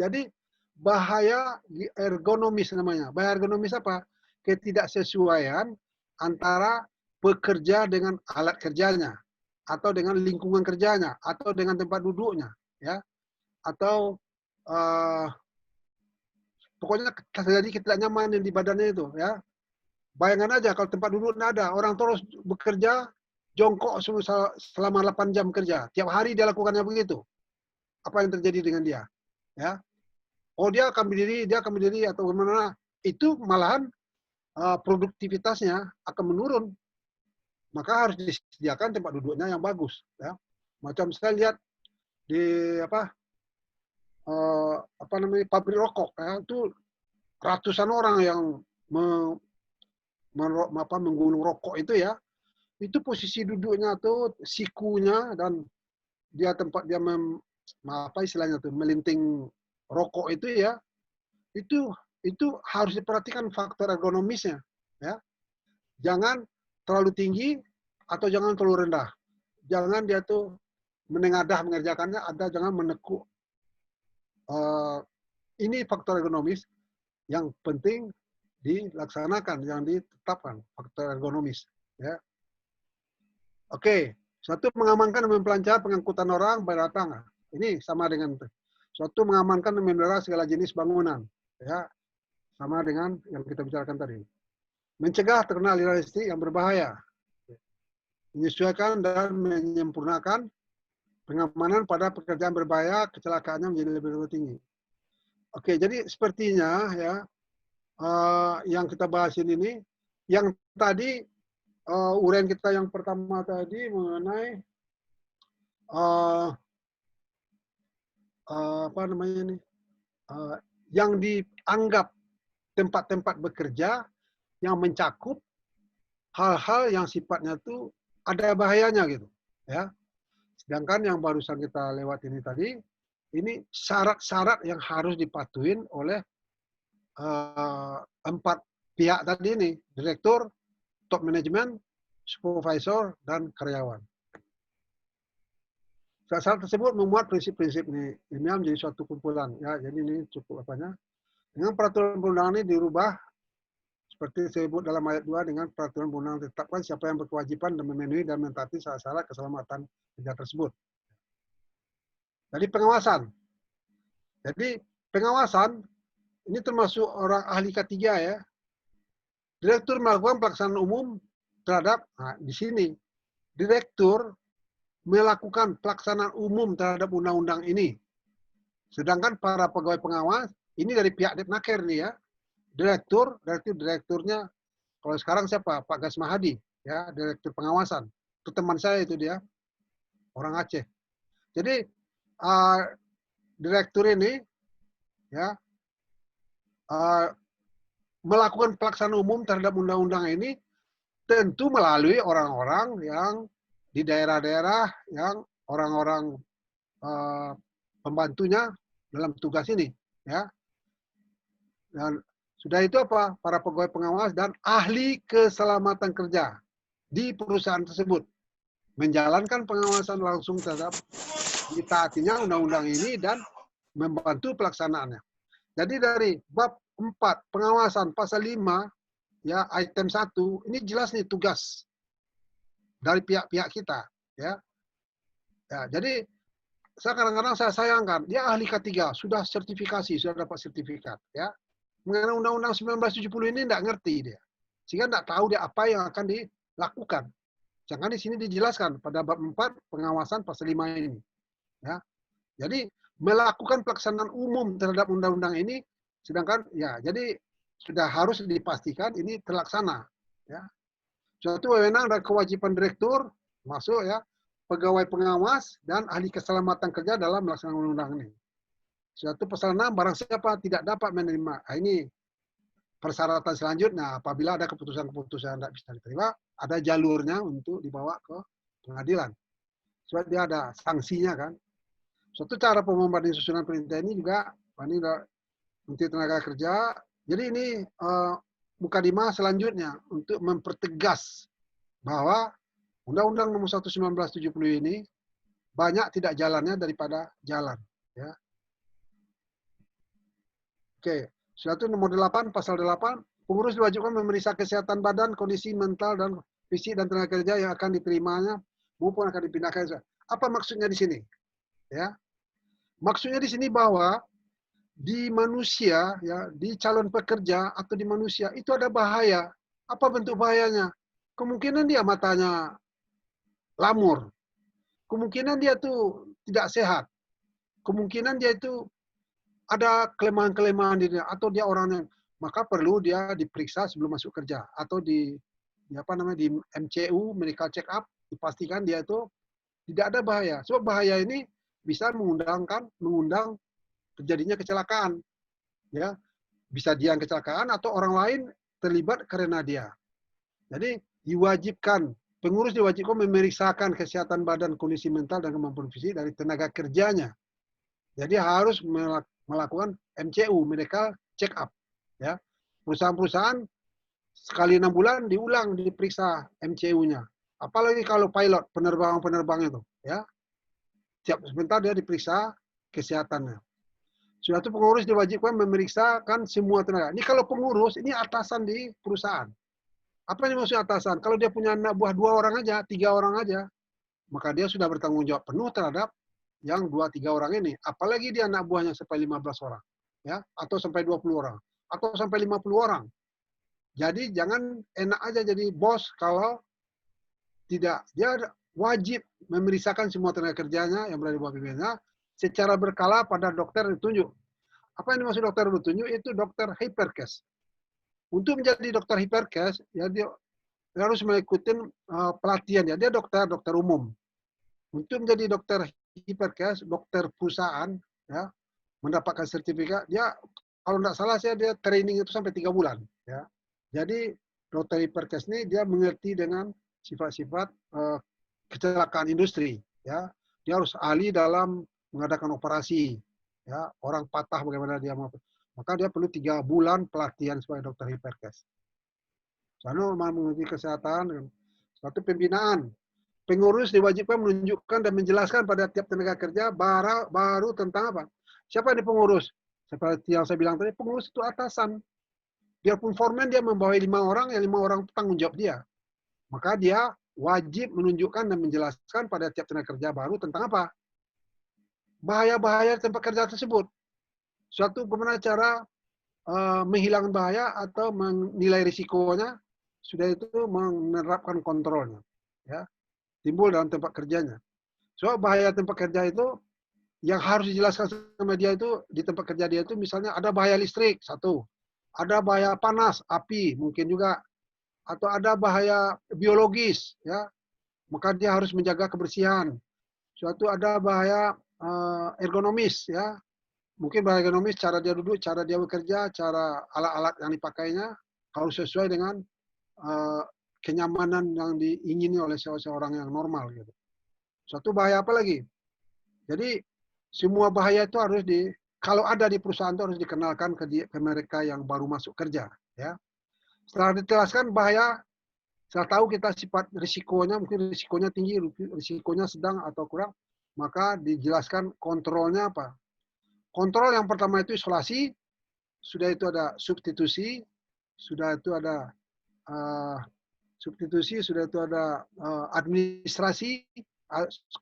Jadi bahaya ergonomis namanya. Bahaya ergonomis apa? Ketidaksesuaian antara pekerja dengan alat kerjanya, atau dengan lingkungan kerjanya, atau dengan tempat duduknya, ya, atau pokoknya terjadi ketidaknyamanan di badannya itu, ya. Bayangkan aja kalau tempat duduk nggak ada, orang terus bekerja jongkok selama 8 jam kerja. Tiap hari dia lakukannya begitu. Apa yang terjadi dengan dia? Ya. Oh, dia akan berdiri atau bagaimana? Itu malahan produktivitasnya akan menurun. Maka harus disediakan tempat duduknya yang bagus, ya. Macam saya lihat di pabrik rokok, ya, itu ratusan orang yang menggulung rokok itu, ya. Itu posisi duduknya tuh, sikunya, dan dia tempat dia istilahnya tuh, melinting rokok itu, ya. Itu harus diperhatikan faktor ergonomisnya, ya. Jangan terlalu tinggi atau jangan terlalu rendah. Jangan dia tuh menengadah mengerjakannya, jangan menekuk. Ini faktor ergonomis yang penting dilaksanakan, yang ditetapkan, faktor ergonomis. Ya. Oke, suatu mengamankan dan memperlancar pengangkutan orang berdatang. Ini sama dengan suatu mengamankan dan memelihara segala jenis bangunan. Ya, sama dengan yang kita bicarakan tadi. Mencegah terkena aliran listrik yang berbahaya. Menyesuaikan dan menyempurnakan pengamanan pada pekerjaan berbahaya, kecelakaannya menjadi lebih tinggi. Oke, jadi sepertinya, ya, yang kita bahas ini, yang tadi uraian kita yang pertama tadi mengenai yang dianggap tempat-tempat bekerja yang mencakup hal-hal yang sifatnya itu ada bahayanya gitu, ya. Sedangkan yang barusan kita lewat ini tadi, ini syarat-syarat yang harus dipatuhin oleh 4 pihak tadi ini, direktur, top manajemen, supervisor, dan karyawan. Syarat tersebut memuat prinsip-prinsip ini menjadi suatu kumpulan, ya. Jadi ini cukup apanya. Dengan peraturan perundangan ini dirubah seperti disebut dalam ayat 2 dengan peraturan perundangan ditetapkan siapa yang berkewajiban dan memenuhi dan mentaati syarat-syarat keselamatan kerja tersebut. Jadi pengawasan. Jadi pengawasan ini termasuk orang ahli K3, ya. Direktur melakukan pelaksanaan umum terhadap, di sini direktur melakukan pelaksanaan umum terhadap undang-undang ini. Sedangkan para pegawai pengawas ini dari pihak Depnaker nih, ya. Direkturnya kalau sekarang siapa? Pak Gasma Hadi, ya, direktur pengawasan. Itu teman saya itu, dia orang Aceh. Jadi direktur ini, ya, melakukan pelaksanaan umum terhadap undang-undang ini tentu melalui orang-orang yang di daerah-daerah yang orang-orang pembantunya dalam tugas ini, ya. Dan sudah itu apa? Para pegawai pengawas dan ahli keselamatan kerja di perusahaan tersebut menjalankan pengawasan langsung terhadap ditaatinya undang-undang ini dan membantu pelaksanaannya. Jadi dari bab 4 pengawasan pasal 5, ya, item 1, ini jelas nih tugas dari pihak-pihak kita, ya. Ya, jadi kadang-kadang saya sayangkan, dia ahli K3, sudah sertifikasi, sudah dapat sertifikat, ya. Mengenai Undang-Undang 1970 ini enggak ngerti dia. Sehingga enggak tahu dia apa yang akan dilakukan. Jangan di sini dijelaskan pada bab 4 pengawasan pasal 5 ini, ya. Jadi melakukan pelaksanaan umum terhadap undang-undang ini, sedangkan, ya, jadi sudah harus dipastikan ini terlaksana. Ya. Suatu wewenang dan kewajiban direktur masuk ya, pegawai pengawas dan ahli keselamatan kerja dalam melaksanakan undang-undang ini. Suatu pasal 6, barang siapa tidak dapat menerima, ini persyaratan selanjutnya apabila ada keputusan-keputusan yang tidak bisa diterima, ada jalurnya untuk dibawa ke pengadilan. Sebab dia ada sanksinya kan. Suatu cara pembuatan susunan perintah ini juga, ini Menteri Tenaga Kerja. Jadi ini mukadimah selanjutnya untuk mempertegas bahwa Undang-Undang Nomor 1 1970 ini banyak tidak jalannya daripada jalan. Ya. Oke, suatu nomor 8, pasal 8, pengurus diwajibkan memeriksa kesehatan badan, kondisi mental dan fisik dan tenaga kerja yang akan diterimanya maupun akan dipindahkan. Apa maksudnya di sini? Ya, maksudnya di sini bahwa di manusia, ya, di calon pekerja atau di manusia itu ada bahaya. Apa bentuk bahayanya? Kemungkinan dia matanya lamur, kemungkinan dia tuh tidak sehat, kemungkinan dia itu ada kelemahan-kelemahan dirinya atau dia orangnya, maka perlu dia diperiksa sebelum masuk kerja atau di apa namanya di MCU medical check up, dipastikan dia itu tidak ada bahaya. Sebab bahaya ini bisa mengundang terjadinya kecelakaan. Ya, bisa dia yang kecelakaan atau orang lain terlibat karena dia. Jadi diwajibkan, pengurus diwajibkan memeriksakan kesehatan badan, kondisi mental dan kemampuan fisik dari tenaga kerjanya. Jadi harus melakukan MCU, medical check up. Ya, perusahaan-perusahaan sekali 6 bulan diulang diperiksa MCU-nya. Apalagi kalau pilot, penerbang itu, ya, tiap sebentar dia diperiksa kesehatannya. Suatu pengurus diwajibkan memeriksakan semua tenaga. Ini kalau pengurus, ini atasan di perusahaan. Apa yang maksud atasan? Kalau dia punya anak buah 2 orang aja, 3 orang aja, maka dia sudah bertanggung jawab penuh terhadap yang 2-3 orang ini. Apalagi dia anak buahnya sampai 15 orang, ya, atau sampai 20 orang, atau sampai 50 orang. Jadi jangan enak aja jadi bos kalau tidak. Dia wajib memeriksakan semua tenaga kerjanya yang berada di bawah pimpinannya secara berkala pada dokter ditunjuk. Apa yang dimaksud dokter ditunjuk? Itu dokter hypercase. Untuk menjadi dokter hypercase, ya dia harus mengikuti pelatihan ya. Dia dokter umum. Untuk menjadi dokter hypercase, dokter perusahaan, ya, mendapatkan sertifikat, dia kalau tidak salah dia training itu sampai 3 bulan. Ya. Jadi dokter hypercase ini dia mengerti dengan sifat-sifat kecelakaan industri. Ya. Dia harus ahli dalam mengadakan operasi. Ya. Orang patah bagaimana dia mau. Maka dia perlu 3 bulan pelatihan sebagai dokter hypercase. Lalu mengerti kesehatan, suatu pembinaan. Pengurus diwajibkan menunjukkan dan menjelaskan pada tiap tenaga kerja baru tentang apa. Siapa yang pengurus? Seperti yang saya bilang tadi, pengurus itu atasan. Biarpun foreman dia membawai 5 orang, ya 5 orang tanggung jawab dia. Maka dia wajib menunjukkan dan menjelaskan pada tiap tenaga kerja baru tentang apa? Bahaya-bahaya tempat kerja tersebut. Suatu bagaimana cara menghilangkan bahaya atau menilai risikonya, sudah itu menerapkan kontrolnya. Ya. Timbul dalam tempat kerjanya. So, bahaya tempat kerja itu yang harus dijelaskan sama dia itu di tempat kerja dia itu misalnya ada bahaya listrik, satu. Ada bahaya panas, api, mungkin juga. Atau ada bahaya biologis, ya. Maka dia harus menjaga kebersihan. Suatu ada bahaya ergonomis, ya. Mungkin bahaya ergonomis, cara dia duduk, cara dia bekerja, cara alat-alat yang dipakainya harus sesuai dengan kenyamanan yang diingini oleh seseorang yang normal gitu. Suatu bahaya apa lagi? Jadi semua bahaya itu harus kalau ada di perusahaan itu harus dikenalkan ke mereka yang baru masuk kerja, ya. Setelah dijelaskan bahaya, setelah tahu kita sifat risikonya, mungkin risikonya tinggi, risikonya sedang atau kurang, maka dijelaskan kontrolnya apa. Kontrol yang pertama itu isolasi, sudah itu ada substitusi, sudah itu ada administrasi.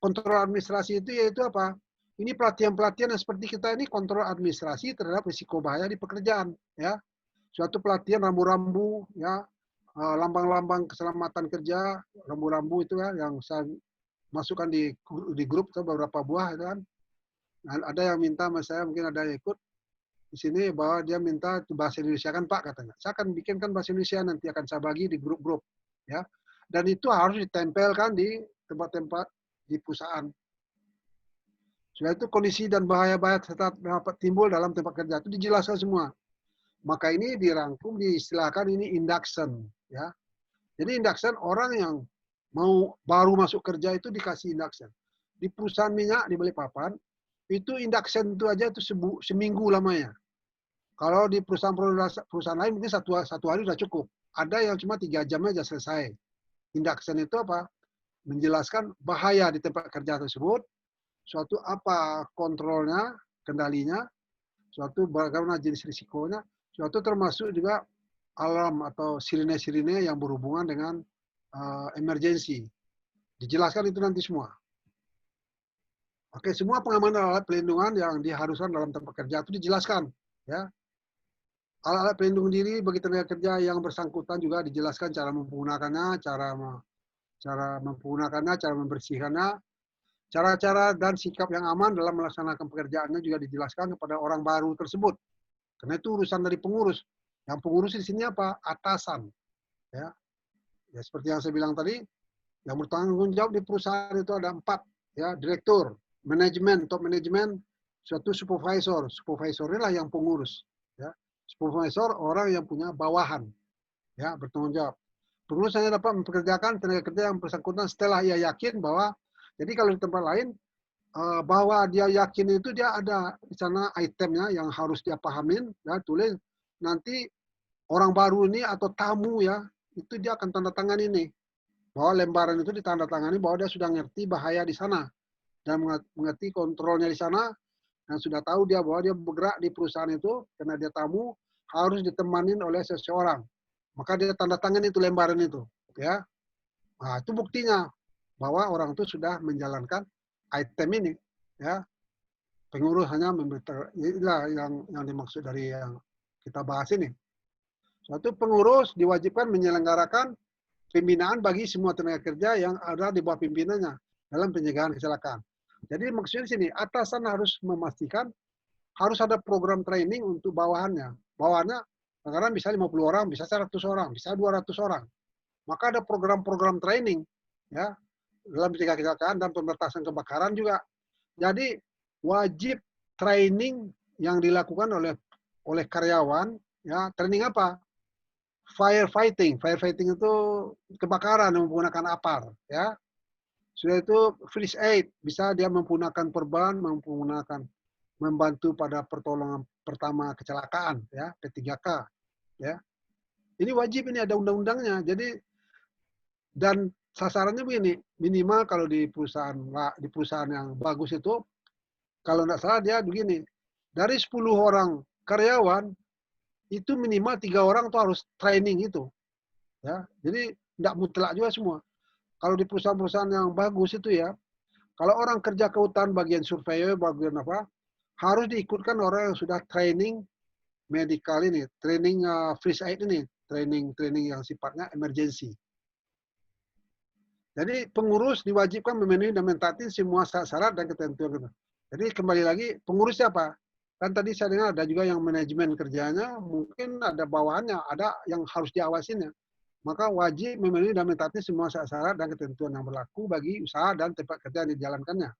Kontrol administrasi itu yaitu apa? Ini pelatihan-pelatihan yang seperti kita ini kontrol administrasi terhadap risiko bahaya di pekerjaan, ya. Suatu pelatihan rambu-rambu, ya, lambang-lambang keselamatan kerja, rambu-rambu itu ya yang saya masukkan di grup itu beberapa buah itu kan. Ada yang minta sama saya, mungkin ada yang ikut. di sini bahwa dia minta bahasa Indonesia kan Pak katanya. Saya akan bikinkan bahasa Indonesia, nanti akan saya bagi di grup-grup ya. Dan itu harus ditempelkan di tempat-tempat di perusahaan. Sudah itu kondisi dan bahaya-bahaya dapat timbul dalam tempat kerja itu dijelaskan semua. Maka ini dirangkum, diistilahkan ini induction ya. Jadi induction orang yang mau baru masuk kerja itu dikasih induction. Di perusahaan minyak di Balikpapan itu induction itu aja itu seminggu lamanya. Kalau di perusahaan lain mungkin satu hari sudah cukup. Ada yang cuma 3 jam aja selesai. Induction itu apa? Menjelaskan bahaya di tempat kerja tersebut, suatu apa kontrolnya, kendalinya, suatu bagaimana jenis risikonya, suatu termasuk juga alarm atau sirine-sirine yang berhubungan dengan emergency. Dijelaskan itu nanti semua. Oke, semua pengamanan alat pelindungan yang diharuskan dalam tempat kerja itu dijelaskan. Ya. Alat-alat pelindung diri bagi tenaga kerja yang bersangkutan juga dijelaskan cara menggunakannya, cara menggunakannya, cara membersihkannya, cara-cara dan sikap yang aman dalam melaksanakan pekerjaannya juga dijelaskan kepada orang baru tersebut. Karena itu urusan dari pengurus. Yang pengurus di sini apa? Atasan. Ya. Ya seperti yang saya bilang tadi, yang bertanggung jawab di perusahaan itu ada 4. Ya, direktur, manajemen, top manajemen, suatu supervisor. Supervisor inilah yang pengurus. Ya. Supervisor orang yang punya bawahan. Ya, bertanggung jawab. Pengurus hanya dapat mempekerjakan tenaga kerja yang bersangkutan setelah ia yakin bahwa, jadi kalau di tempat lain, bahwa dia yakin itu dia ada di sana itemnya yang harus dia pahamin, ya, tulis, nanti orang baru ini atau tamu ya, itu dia akan tanda tangan ini. Bahwa lembaran itu ditandatangani bahwa dia sudah ngerti bahaya di sana. Dan mengerti kontrolnya di sana, dan sudah tahu dia bahwa dia bergerak di perusahaan itu, karena dia tamu, harus ditemanin oleh seseorang. Maka dia tanda tangan itu lembaran itu. Ya. Nah, itu buktinya bahwa orang itu sudah menjalankan item ini. Ya. Pengurus hanya inilah yang dimaksud dari yang kita bahas ini. Suatu pengurus diwajibkan menyelenggarakan pembinaan bagi semua tenaga kerja yang ada di bawah pimpinannya dalam pencegahan kecelakaan. Jadi maksudnya di sini, atasan harus memastikan harus ada program training untuk bawahannya. Bawahannya kadang-kadang bisa 50 orang, bisa 100 orang, bisa 200 orang. Maka ada program-program training ya dalam pencegahan kecelakaan dan pemberantasan kebakaran juga. Jadi wajib training yang dilakukan oleh karyawan ya, training apa? Firefighting. Firefighting itu kebakaran yang menggunakan apar ya. Sudah itu first aid, bisa dia menggunakan perban, membantu pada pertolongan pertama kecelakaan ya, P3K ya. Ini wajib, ini ada undang-undangnya. Jadi dan sasarannya begini, minimal kalau di perusahaan yang bagus itu kalau tidak salah dia begini, dari 10 orang karyawan itu minimal 3 orang tuh harus training itu. Ya. Jadi tidak mutlak juga semua. Kalau di perusahaan-perusahaan yang bagus itu ya, kalau orang kerja ke hutan bagian surveyor, bagian apa, harus diikutkan orang yang sudah training medical ini, training first aid ini, training yang sifatnya emergency. Jadi pengurus diwajibkan memenuhi dan mentaati semua syarat dan ketentuan. Jadi kembali lagi, pengurus siapa? Kan tadi saya dengar ada juga yang manajemen kerjanya, mungkin ada bawahannya, ada yang harus diawasinnya. Maka wajib memenuhi dan mentaati semua syarat dan ketentuan yang berlaku bagi usaha dan tempat kerja yang dijalankannya.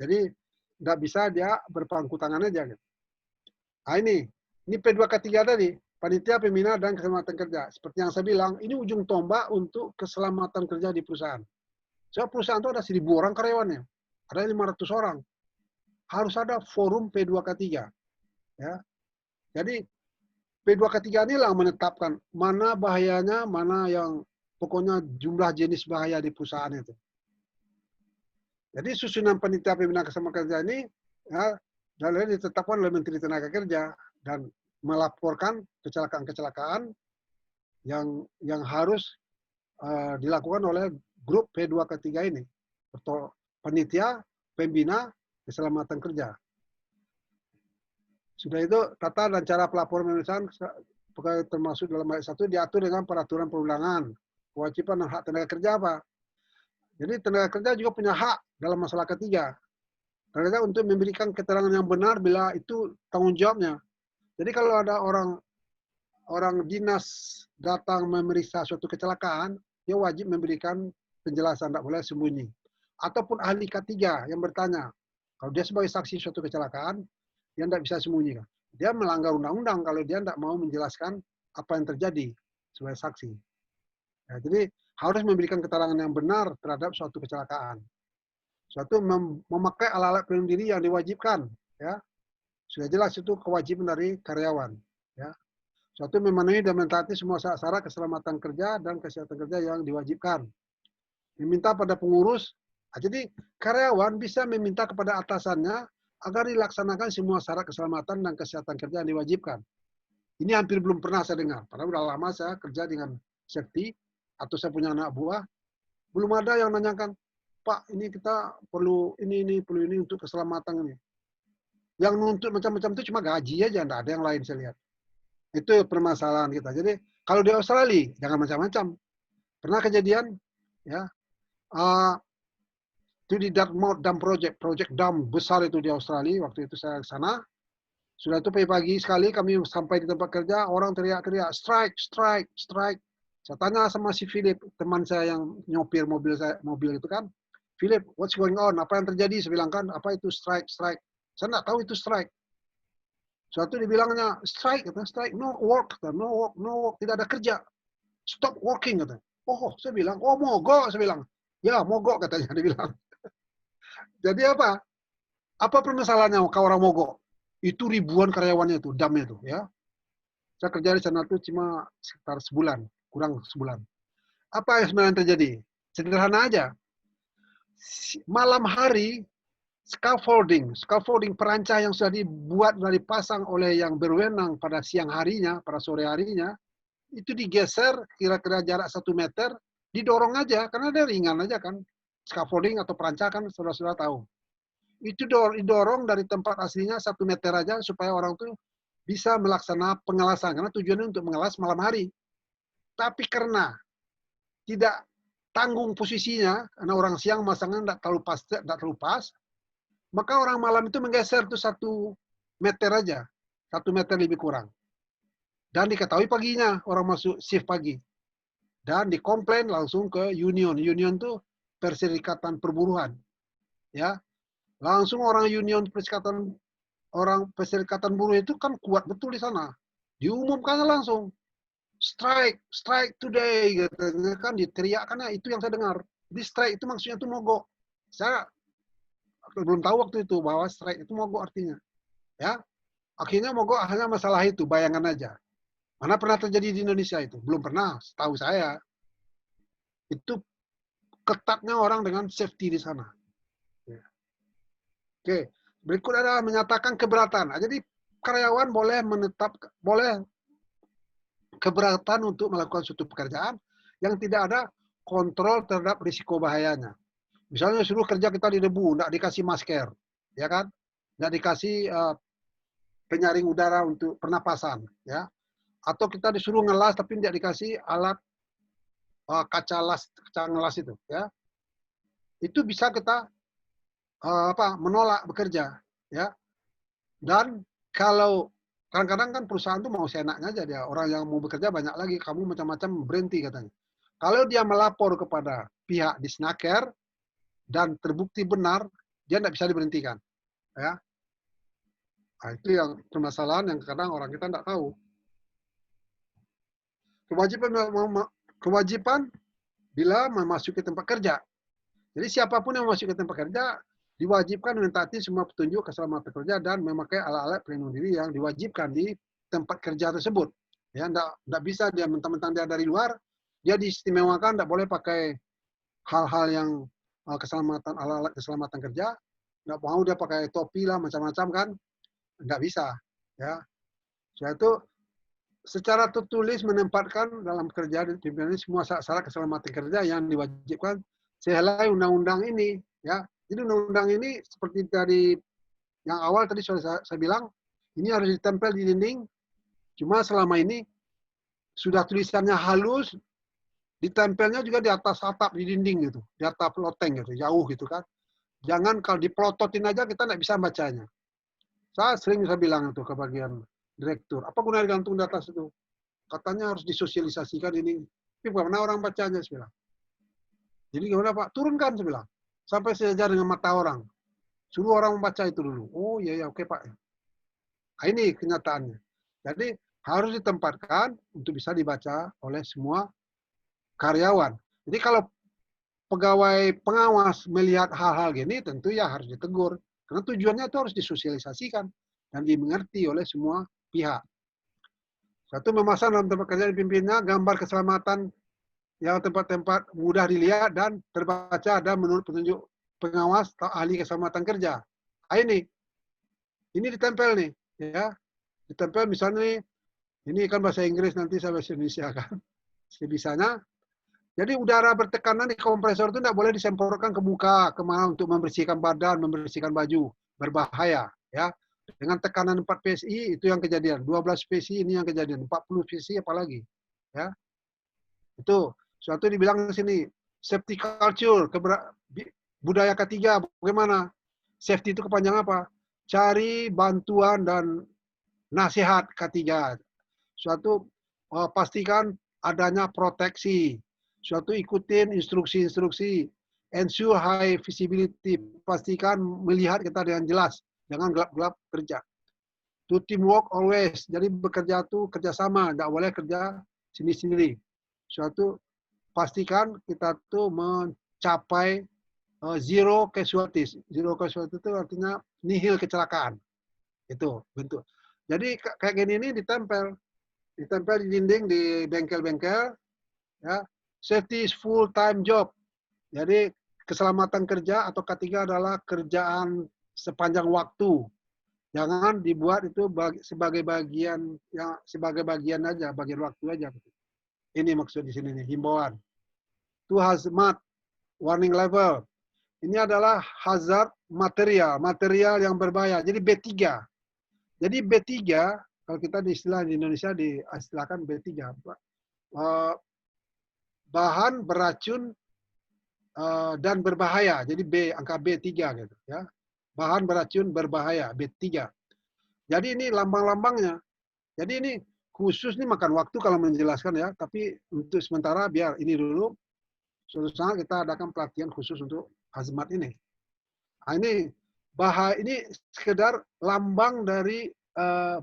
Jadi nggak bisa dia berpangku tangan aja. Gitu. Nah ini P2K3 tadi, panitia pembina dan keselamatan kerja. Seperti yang saya bilang, ini ujung tombak untuk keselamatan kerja di perusahaan. Sebab perusahaan itu ada 1.000 orang karyawannya, ada 500 orang. Harus ada forum P2K3. Ya. Jadi P2K3 inilah menetapkan mana bahayanya, mana yang pokoknya jumlah jenis bahaya di perusahaan itu. Jadi susunan panitia pembina keselamatan kerja ini ya, ditetapkan oleh Menteri Tenaga Kerja dan melaporkan kecelakaan-kecelakaan yang harus dilakukan oleh grup P2K3 ini. Atau panitia pembina keselamatan kerja. Sudah itu tata dan cara pelaporan pemeriksaan termasuk dalam ayat 1 diatur dengan peraturan perundangan. Kewajiban dan hak tenaga kerja apa? Jadi tenaga kerja juga punya hak dalam masalah ketiga. Tenaga kerja untuk memberikan keterangan yang benar bila itu tanggung jawabnya. Jadi kalau ada orang dinas datang memeriksa suatu kecelakaan, dia wajib memberikan penjelasan, tidak boleh sembunyi. Ataupun ahli K3 yang bertanya, kalau dia sebagai saksi suatu kecelakaan, dia tidak bisa sembunyikan. Dia melanggar undang-undang kalau dia tidak mau menjelaskan apa yang terjadi sebagai saksi. Ya, jadi harus memberikan keterangan yang benar terhadap suatu kecelakaan. Suatu memakai alat-alat pelindung diri yang diwajibkan, ya. Sudah jelas itu kewajiban dari karyawan, ya. Suatu memenuhi dan mentaati semua syarat keselamatan kerja dan kesehatan kerja yang diwajibkan. Meminta pada pengurus, jadi karyawan bisa meminta kepada atasannya agar dilaksanakan semua syarat keselamatan dan kesehatan kerja yang diwajibkan. Ini hampir belum pernah saya dengar, karena udah lama saya kerja dengan safety, atau saya punya anak buah, belum ada yang nanyakan, Pak, ini kita perlu ini untuk keselamatan ini. Yang nuntut macam-macam itu cuma gaji aja, tidak ada yang lain saya lihat. Itu permasalahan kita. Jadi kalau di Australia jangan macam-macam. Pernah kejadian, ya, itu di Dartmouth Dam Project dam besar itu di Australia. Waktu itu saya ke sana. Sudah itu pagi-pagi sekali kami sampai di tempat kerja, orang teriak-teriak, strike, strike, strike. Saya tanya sama si Philip, teman saya yang nyopir mobil itu kan, Philip, what's going on? Apa yang terjadi? Saya bilang kan, apa itu strike, strike? Saya nggak tahu itu strike. Suatu dibilangnya strike, kata strike, no work, kata, no work, no work, tidak ada kerja, stop working, kata. Oh, saya bilang, oh mogok, saya bilang, ya mogok katanya, dia bilang. Jadi apa? Apa permasalahannya kalau orang mogok? Itu ribuan karyawannya itu, damnya itu, ya. Saya kerja di sana tuh cuma sekitar sebulan, kurang sebulan. Apa yang sebenarnya terjadi? Sederhana aja. Malam hari scaffolding perancah yang sudah dibuat dan dipasang oleh yang berwenang pada siang harinya, pada sore harinya, itu digeser kira-kira jarak 1 meter, didorong aja, karena dia ringan aja kan. Scaffolding atau perancah kan saudara-saudara tahu. Itu didorong dari tempat aslinya 1 meter aja supaya orang tuh bisa melaksanakan pengelasan, karena tujuannya untuk mengelas malam hari. Tapi karena tidak tanggung posisinya, karena orang siang masangnya tidak terlalu pas, maka orang malam itu menggeser tuh 1 meter aja. 1 meter lebih kurang. Dan diketahui paginya orang masuk shift pagi. Dan dikomplain langsung ke union. Union tuh perserikatan perburuhan. Ya. Langsung orang union perserikatan buruh itu kan kuat betul di sana. Diumumkan langsung. Strike today gitu kan, diteriakkan, itu yang saya dengar. Jadi strike itu maksudnya itu mogok. Saya belum tahu waktu itu bahwa strike itu mogok artinya. Ya. Akhirnya mogok hanya masalah itu, bayangan aja. Mana pernah terjadi di Indonesia itu? Belum pernah, setahu saya. Itu ketatnya orang dengan safety di sana. Ya. Oke, berikut adalah menyatakan keberatan. Jadi karyawan boleh keberatan untuk melakukan suatu pekerjaan yang tidak ada kontrol terhadap risiko bahayanya. Misalnya suruh kerja kita di debu, tidak dikasih masker, ya kan? Tidak dikasih penyaring udara untuk pernapasan, ya. Atau kita disuruh ngelas tapi tidak dikasih alat kaca ngelas itu, ya. Itu bisa kita menolak bekerja, ya. Dan kalau kadang-kadang kan perusahaan tuh mau seenaknya aja dia, orang yang mau bekerja banyak lagi, kamu macam-macam berhenti katanya. Kalau dia melapor kepada pihak Disnaker dan terbukti benar, dia tidak bisa diberhentikan, ya. Nah, itu yang permasalahan yang kadang orang kita tidak tahu. Kewajiban bila memasuki tempat kerja. Jadi siapapun yang memasuki tempat kerja diwajibkan mentaati semua petunjuk keselamatan kerja dan memakai alat-alat pelindung diri yang diwajibkan di tempat kerja tersebut. Ya, tidak bisa dia mentang-mentang dia dari luar, dia diistimewakan, tidak boleh pakai hal-hal yang keselamatan, alat-alat keselamatan kerja. Nggak mau dia pakai topi lah, macam-macam kan. Nggak bisa. Ya. Setelah itu, secara tertulis menempatkan dalam kerja dan pimpinan semua syarat keselamatan kerja yang diwajibkan sehelai undang-undang ini. Ya. Jadi undang-undang ini seperti dari yang awal tadi saya bilang, ini harus ditempel di dinding. Cuma selama ini sudah tulisannya halus, ditempelnya juga di atas atap di dinding gitu, di atap loteng gitu, jauh gitu kan. Jangan kalau dipelototin aja kita nggak bisa bacanya. Saya bilang itu ke bagian direktur. Apa gunanya gantung di atas itu? Katanya harus disosialisasikan ini. Tapi bagaimana orang bacanya, saya bilang. Jadi gimana Pak? Turunkan, saya bilang. Sampai sejajar dengan mata orang. Suruh orang membaca itu dulu. Oh iya, ya, oke Pak. Nah, ini kenyataannya. Jadi harus ditempatkan untuk bisa dibaca oleh semua karyawan. Jadi kalau pegawai pengawas melihat hal-hal gini, tentu ya harus ditegur. Karena tujuannya itu harus disosialisasikan dan dimengerti oleh semua pihak. Satu, memasang dalam tempat kerja dipimpinnya gambar keselamatan yang tempat-tempat mudah dilihat dan terbaca dan menurut petunjuk pengawas atau ahli keselamatan kerja. Nah, ini ditempel nih, ya. Ditempel misalnya nih, ini kan bahasa Inggris, nanti saya bahasa Indonesia kan. Sebisanya. Jadi udara bertekanan di kompresor itu tidak boleh disemprotkan ke muka, kemana untuk membersihkan badan, membersihkan baju. Berbahaya, ya. Dengan tekanan 4 PSI itu yang kejadian. 12 PSI ini yang kejadian. 40 PSI apalagi. Ya. Itu. Suatu dibilang di sini. Safety culture. Budaya ketiga. Bagaimana? Safety itu kepanjangan apa? Cari bantuan dan nasihat ketiga. Suatu pastikan adanya proteksi. Suatu ikutin instruksi-instruksi. Ensure high visibility. Pastikan melihat kita dengan jelas. Jangan gelap-gelap kerja. To teamwork always. Jadi bekerja itu kerjasama. Tidak boleh kerja sendiri-sendiri. Suatu pastikan kita tuh mencapai zero casualties. Zero casualties itu artinya nihil kecelakaan. Itu bentuk. Jadi kayak gini ini ditempel di dinding di bengkel-bengkel. Ya, safety is full time job. Jadi keselamatan kerja atau ketiga adalah kerjaan sepanjang waktu. Jangan dibuat itu sebagai bagian aja, bagian waktu aja. Ini maksud di sini nih, himbauan. To hazmat warning level. Ini adalah hazard material yang berbahaya. Jadi B3. Jadi B3, kalau kita di istilah di Indonesia diistilahkan B3. Bahan beracun dan berbahaya. Jadi angka B3 gitu ya. Bahan beracun berbahaya, B3. Jadi ini lambang-lambangnya. Jadi ini khusus nih makan waktu kalau menjelaskan ya, tapi untuk sementara biar ini dulu. Suatu saat kita adakan pelatihan khusus untuk hazmat ini. Nah, ini sekedar lambang dari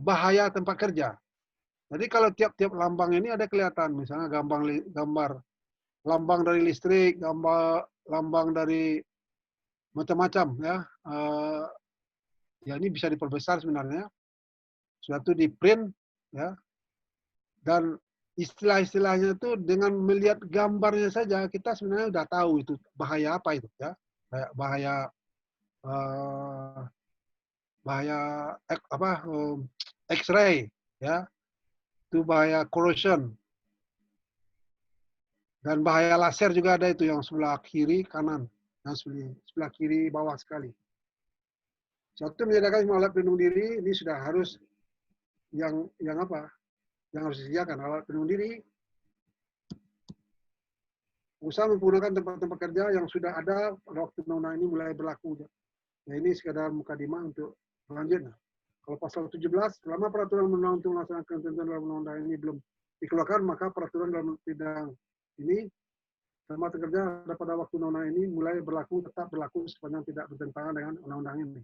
bahaya tempat kerja. Jadi kalau tiap-tiap lambang ini ada kelihatan, misalnya gambar lambang dari listrik, lambang dari macam-macam ya. Ya ini bisa diperbesar sebenarnya. Suatu di print ya. Dan istilah-istilahnya itu dengan melihat gambarnya saja kita sebenarnya sudah tahu itu bahaya apa itu ya. Bahaya X-ray ya. Itu bahaya corrosion. Dan bahaya laser juga ada itu yang sebelah kiri kanan, yang sebelah kiri bawah sekali. Satu, menyediakan semua alat pelindung diri, ini sudah harus yang apa? Yang harus disediakan alat pelindung diri. Usaha menggunakan tempat-tempat kerja yang sudah ada pada waktu undang-undang ini mulai berlaku. Nah, ini sekadar mukadimah untuk selanjutnya. Kalau pasal 17, selama peraturan undang untuk melaksanakan ketentuan dalam undang-undang ini belum dikeluarkan, maka peraturan dalam bidang ini selama kerja pada waktu undang-undang ini mulai berlaku, tetap berlaku sepanjang tidak bertentangan dengan undang-undang ini.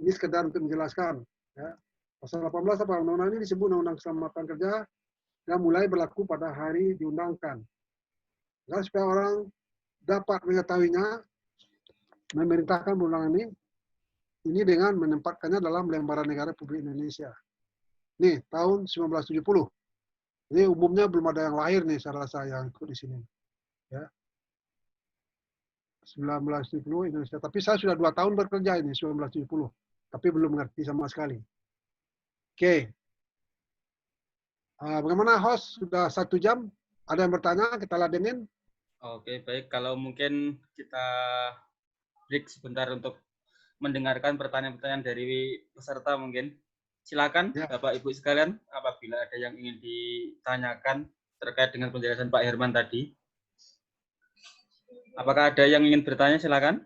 Ini sekedar untuk menjelaskan. Ya. Pasal 18 apa? Undang-undang ini disebut Undang-Undang Keselamatan Kerja yang mulai berlaku pada hari diundangkan. Dan supaya orang dapat mengetahuinya, memerintahkan undang-undang ini dengan menempatkannya dalam lembaran negara Republik Indonesia. Nih, tahun 1970. Ini umumnya belum ada yang lahir nih, saya rasa yang ikut di sini. Ya. 1970 Indonesia. Tapi saya sudah 2 tahun bekerja ini, 1970. Tapi belum mengerti sama sekali. Oke. Bagaimana host? Sudah 1 jam. Ada yang bertanya? Kita ladenin. Oke, baik. Kalau mungkin kita break sebentar untuk mendengarkan pertanyaan-pertanyaan dari peserta mungkin. Silakan ya. Bapak Ibu sekalian, apabila ada yang ingin ditanyakan terkait dengan penjelasan Pak Herman tadi. Apakah ada yang ingin bertanya? Silakan.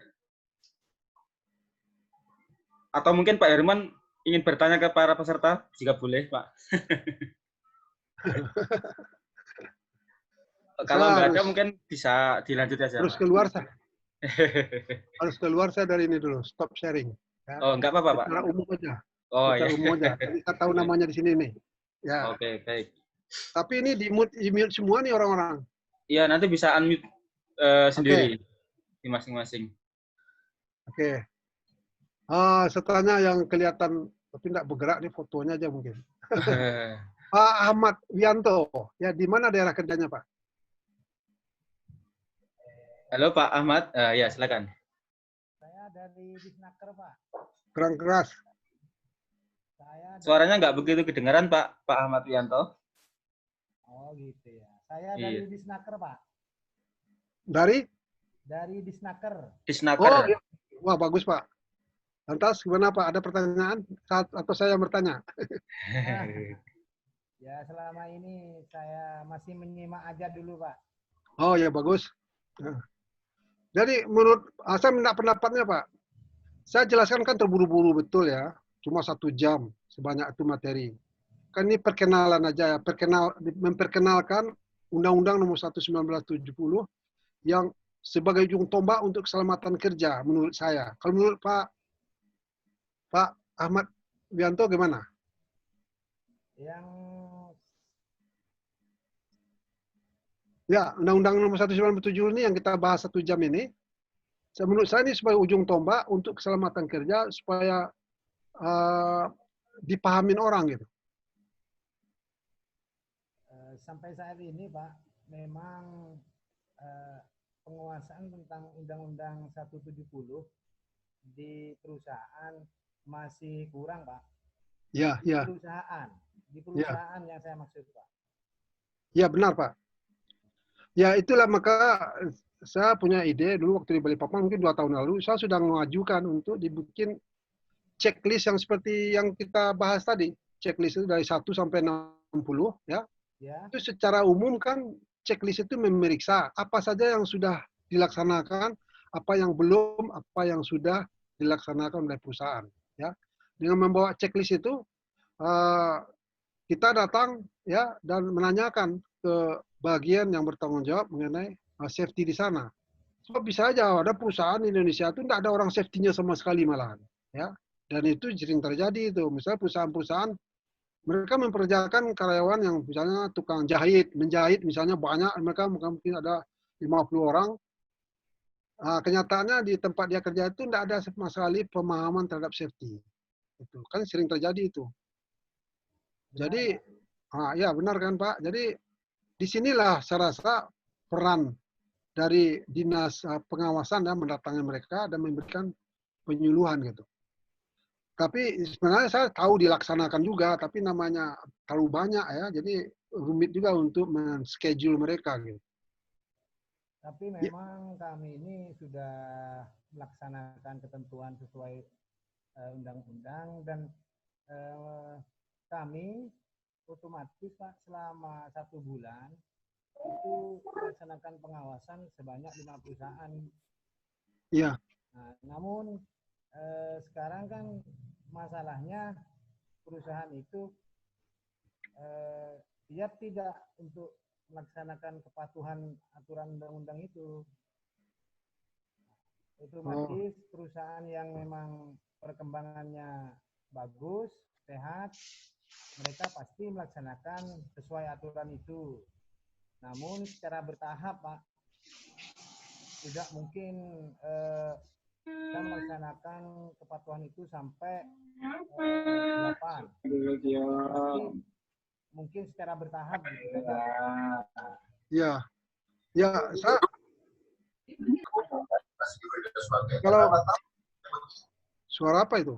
Atau mungkin Pak Herman ingin bertanya ke para peserta, jika boleh, Pak. Kalau nggak ada, mungkin bisa dilanjut aja, harus Pak. keluar saya. Harus keluar saya dari ini dulu, stop sharing. Ya. Oh, nggak apa-apa, Pak. Secara umum aja. Oh, Secara ya. umum aja. Jadi kita tahu namanya di sini nih. Ya. Oke, baik. Tapi ini di mute semua nih orang-orang. Iya, nanti bisa unmute sendiri di masing-masing. Oke. Setelahnya yang kelihatan tapi tidak bergerak nih fotonya aja mungkin. Pak Ahmad Wianto. Ya, di mana daerah kerjanya, Pak? Halo, Pak Ahmad. Ya, silakan. Saya dari Disnaker, Pak. Kurang keras. Suaranya nggak begitu kedengaran, Pak Ahmad Wianto. Oh, gitu ya. Saya dari Disnaker, Pak. Dari? Dari Disnaker. Disnaker. Oh, ya. Wah, bagus, Pak. Lantas, gimana, Pak? Ada pertanyaan? Atau saya yang bertanya? Ya, selama ini saya masih menyimak aja dulu, Pak. Oh, ya, bagus. Nah. Jadi, menurut saya minta pendapatnya, Pak. Saya jelaskan kan terburu-buru betul ya. Cuma 1 jam sebanyak itu materi. Kan ini perkenalan aja ya. Memperkenalkan Undang-Undang Nomor 1 1970 yang sebagai ujung tombak untuk keselamatan kerja menurut saya. Kalau menurut Pak Ahmad Wianto gimana? Ya, Undang-Undang Nomor 197 ini yang kita bahas 1 jam ini, menurut saya ini sebagai ujung tombak untuk keselamatan kerja supaya dipahamin orang gitu. Sampai saat ini, Pak, memang penguasaan tentang Undang-Undang 170 di perusahaan masih kurang, Pak. Ya, ya. Di perusahaan yang saya maksud, Pak. Ya, benar, Pak. Ya, itulah maka saya punya ide dulu waktu di Balikpapan mungkin 2 tahun lalu, saya sudah mengajukan untuk dibikin checklist yang seperti yang kita bahas tadi. Checklist itu dari 1 sampai 60, ya. Itu secara umum kan checklist itu memeriksa apa saja yang sudah dilaksanakan, apa yang belum, apa yang sudah dilaksanakan oleh perusahaan. Ya, dengan membawa checklist itu kita datang ya dan menanyakan ke bagian yang bertanggung jawab mengenai safety di sana. Sebab bisa aja ada perusahaan di Indonesia itu tidak ada orang safety-nya sama sekali malahan. Ya, dan itu sering terjadi itu. Misalnya perusahaan-perusahaan mereka memperkerjakan karyawan yang misalnya tukang menjahit misalnya banyak, mereka mungkin ada 50 orang. Kenyataannya di tempat dia kerja itu tidak ada sama sekali pemahaman terhadap safety. Itu kan sering terjadi itu. Jadi, ya benar kan Pak. Jadi disinilah saya rasa peran dari dinas pengawasan dan mendatangi mereka dan memberikan penyuluhan gitu. Tapi sebenarnya saya tahu dilaksanakan juga, tapi namanya terlalu banyak ya, jadi rumit juga untuk men-schedule mereka gitu. Tapi memang kami ini sudah melaksanakan ketentuan sesuai undang-undang dan kami otomatis Pak selama 1 bulan itu melaksanakan pengawasan sebanyak 5 perusahaan. Iya. Nah, namun sekarang kan masalahnya perusahaan itu dia tidak untuk melaksanakan kepatuhan aturan undang-undang itu. Otomatis perusahaan yang memang perkembangannya bagus, sehat, mereka pasti melaksanakan sesuai aturan itu. Namun secara bertahap, Pak, tidak mungkin kita melaksanakan kepatuhan itu sampai 8. Pasti mungkin secara bertahap gitu saja. Ya, ya, saya kalau suara apa itu?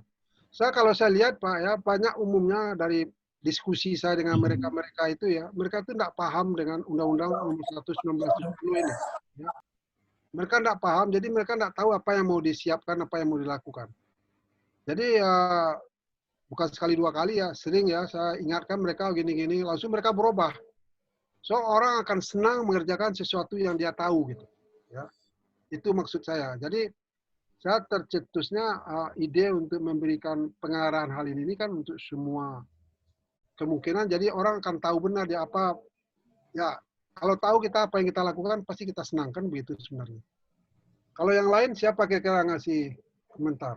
Kalau saya lihat Pak ya, banyak umumnya dari diskusi saya dengan mereka itu ya, mereka itu tidak paham dengan Undang-Undang Nomor 1 1970 ini. Ya. Mereka tidak paham, jadi mereka tidak tahu apa yang mau disiapkan, apa yang mau dilakukan. Jadi bukan sekali 2 kali ya, sering ya saya ingatkan mereka gini-gini, langsung mereka berubah. So orang akan senang mengerjakan sesuatu yang dia tahu gitu. Ya, itu maksud saya. Jadi saya tercetusnya ide untuk memberikan pengarahan hal ini kan untuk semua kemungkinan. Jadi orang akan tahu benar dia apa. Ya, kalau tahu kita apa yang kita lakukan pasti kita senangkan begitu sebenarnya. Kalau yang lain siapa kira-kira ngasih komentar?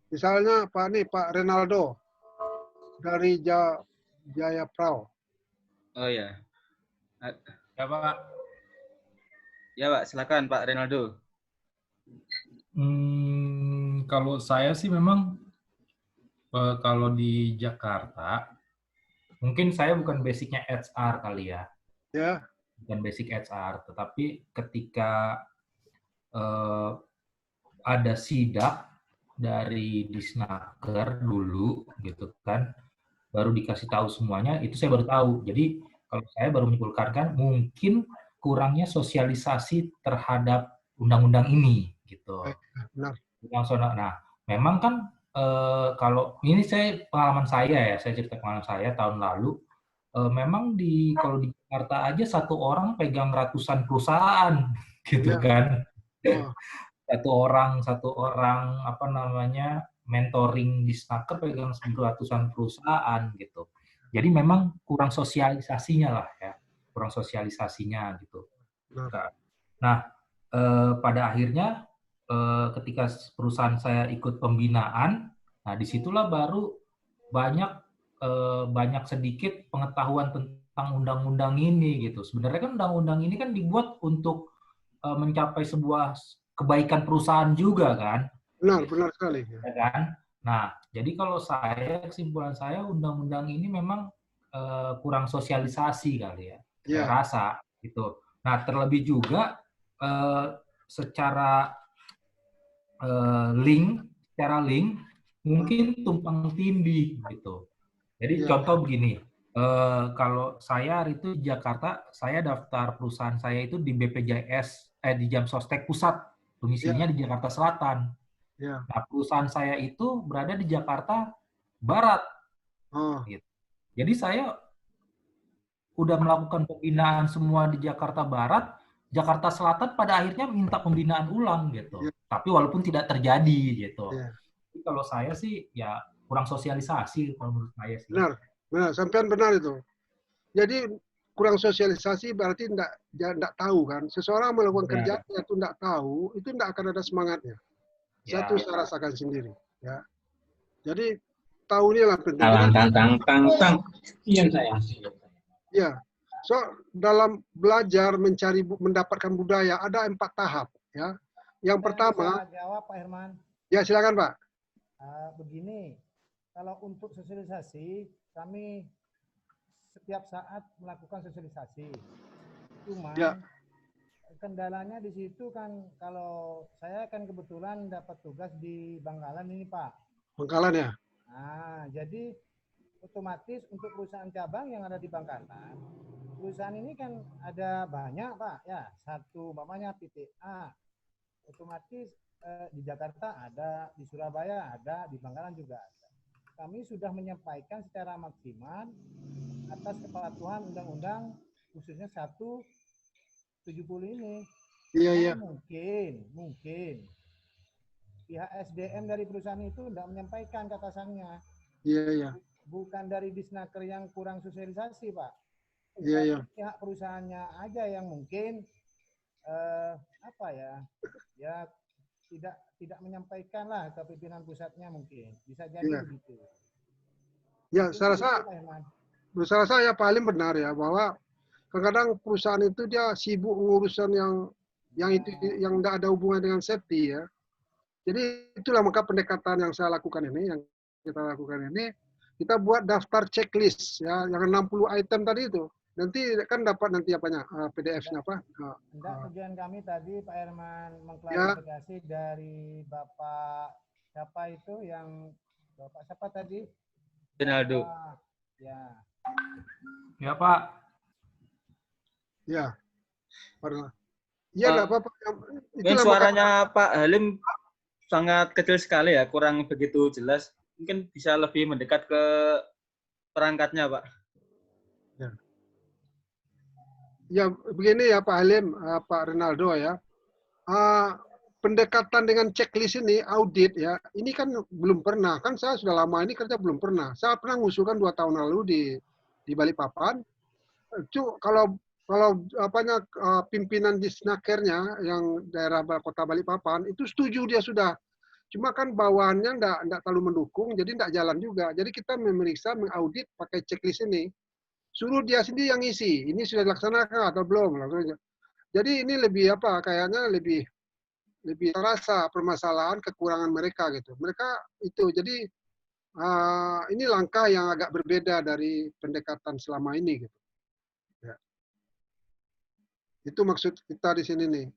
Misalnya Pak Renaldo dari Jaya Prau. Oh ya. Ya Pak. Ya Pak, silakan Pak Renaldo. Kalau saya sih memang kalau di Jakarta, mungkin saya bukan basicnya HR kali ya. Ya. Bukan basic HR, tetapi ketika ada sidak dari Disnaker dulu gitu kan, baru dikasih tahu semuanya, itu saya baru tahu. Jadi kalau saya baru menyimpulkan kan mungkin kurangnya sosialisasi terhadap undang-undang ini gitu. Benar. Nah, memang kan kalau ini pengalaman saya ya, saya cerita pengalaman saya tahun lalu, memang kalau di Jakarta aja satu orang pegang ratusan perusahaan gitu Ya. kan. Oh. Satu orang apa namanya mentoring di Snaker pegang ratusan perusahaan gitu. Jadi memang kurang sosialisasinya lah ya, kurang sosialisasinya gitu. Nah, pada akhirnya ketika perusahaan saya ikut pembinaan, nah disitulah baru banyak sedikit pengetahuan tentang undang-undang ini gitu. Sebenarnya kan undang-undang ini kan dibuat untuk mencapai sebuah kebaikan perusahaan juga kan. Benar sekali. Ya kan? Nah, jadi kalau kesimpulan saya undang-undang ini memang kurang sosialisasi kali ya. Saya rasa gitu. Nah, terlebih juga secara link mungkin tumpang tindih gitu. Jadi contoh begini, kalau saya itu di Jakarta, saya daftar perusahaan saya itu di BPJS, di Jamsostek Pusat, domisilinya di Jakarta Selatan. Nah, perusahaan saya itu berada di Jakarta Barat. Gitu. Jadi saya udah melakukan pembinaan semua di Jakarta Barat, Jakarta Selatan pada akhirnya minta pembinaan ulang gitu. Tapi walaupun tidak terjadi gitu. Jadi kalau saya sih ya kurang sosialisasi kalau menurut saya sih. Benar, sampean benar itu. Jadi kurang sosialisasi berarti enggak tahu kan. Seseorang melakukan kerjaan itu enggak tahu, itu enggak akan ada semangatnya. Satu saya rasakan sendiri, ya. Jadi tahu ini lah penting. Iya saya. Ya. So dalam belajar mendapatkan budaya ada 4 tahap, ya. Yang pertama. Jawab Pak Herman. Ya silakan Pak. Begini, kalau untuk sosialisasi kami setiap saat melakukan sosialisasi. Cuma kendalanya di situ kan kalau saya kan kebetulan dapat tugas di Bangkalan ini Pak. Bangkalan ya? Nah, jadi otomatis untuk perusahaan cabang yang ada di Bangkalan, perusahaan ini kan ada banyak Pak ya. Satu namanya PTA, otomatis di Jakarta ada, di Surabaya ada, di Bangkalan juga ada. Kami sudah menyampaikan secara maksimal atas kepatuhan undang-undang khususnya 170 ini. Iya. Mungkin pihak SDM dari perusahaan itu tidak menyampaikan ke atasannya. Iya. Bukan dari Disnaker yang kurang sosialisasi Pak. Iya. Pihak perusahaannya aja yang mungkin ya tidak menyampaikan lah ke pimpinan pusatnya mungkin. Bisa jadi begitu. Ya, saya rasa ya paling benar ya bahwa kadang-kadang perusahaan itu dia sibuk ngurusan yang tidak ada hubungan dengan safety ya. Jadi itulah maka pendekatan yang saya lakukan ini, yang kita lakukan ini, kita buat daftar checklist ya, yang 60 item tadi itu. Nanti kan dapat nanti apanya, PDF-nya apa? Tujuan kami tadi Pak Herman mengklarifikasi dari Bapak siapa itu yang Bapak siapa tadi? Renaldo. Ya Pak. Ya. Iya nggak apa-apa. Suaranya Pak Halim sangat kecil sekali ya, kurang begitu jelas. Mungkin bisa lebih mendekat ke perangkatnya Pak. Ya begini ya Pak Halim, Pak Renaldo ya. pendekatan dengan checklist ini, audit ya, ini kan belum pernah. Kan saya sudah lama ini kerja belum pernah. Saya pernah mengusulkan 2 tahun lalu di Balikpapan. Itu kalau apanya pimpinan di Snakernya yang daerah kota Balikpapan itu setuju dia sudah. Cuma kan bawahannya enggak terlalu mendukung, jadi enggak jalan juga. Jadi kita memeriksa, mengaudit pakai checklist ini. Suruh dia sendiri yang isi. Ini sudah dilaksanakan atau belum? Jadi ini lebih apa? Kayaknya lebih terasa permasalahan kekurangan mereka gitu. Mereka itu jadi ini langkah yang agak berbeda dari pendekatan selama ini gitu. Ya. Itu maksud kita di sini nih,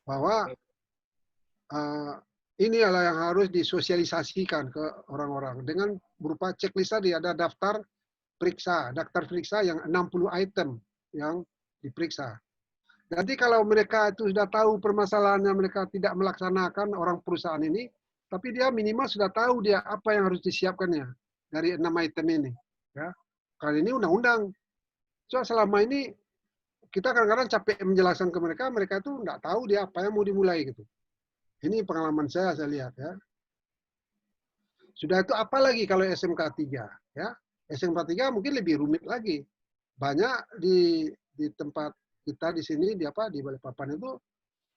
bahwa ini adalah yang harus disosialisasikan ke orang-orang dengan berupa checklist tadi, ada daftar periksa yang 60 item yang diperiksa. Nanti kalau mereka itu sudah tahu permasalahannya, mereka tidak melaksanakan orang perusahaan ini, tapi dia minimal sudah tahu dia apa yang harus disiapkannya dari 6 item ini. Ya. Kali ini undang-undang. So, selama ini kita kadang-kadang capek menjelaskan ke mereka, mereka itu nggak tahu dia apa yang mau dimulai gitu. Ini pengalaman saya lihat ya. Sudah itu apa lagi kalau SMK 3 ya? SMK 3 mungkin lebih rumit lagi. Banyak di tempat kita di sini di Balikpapan itu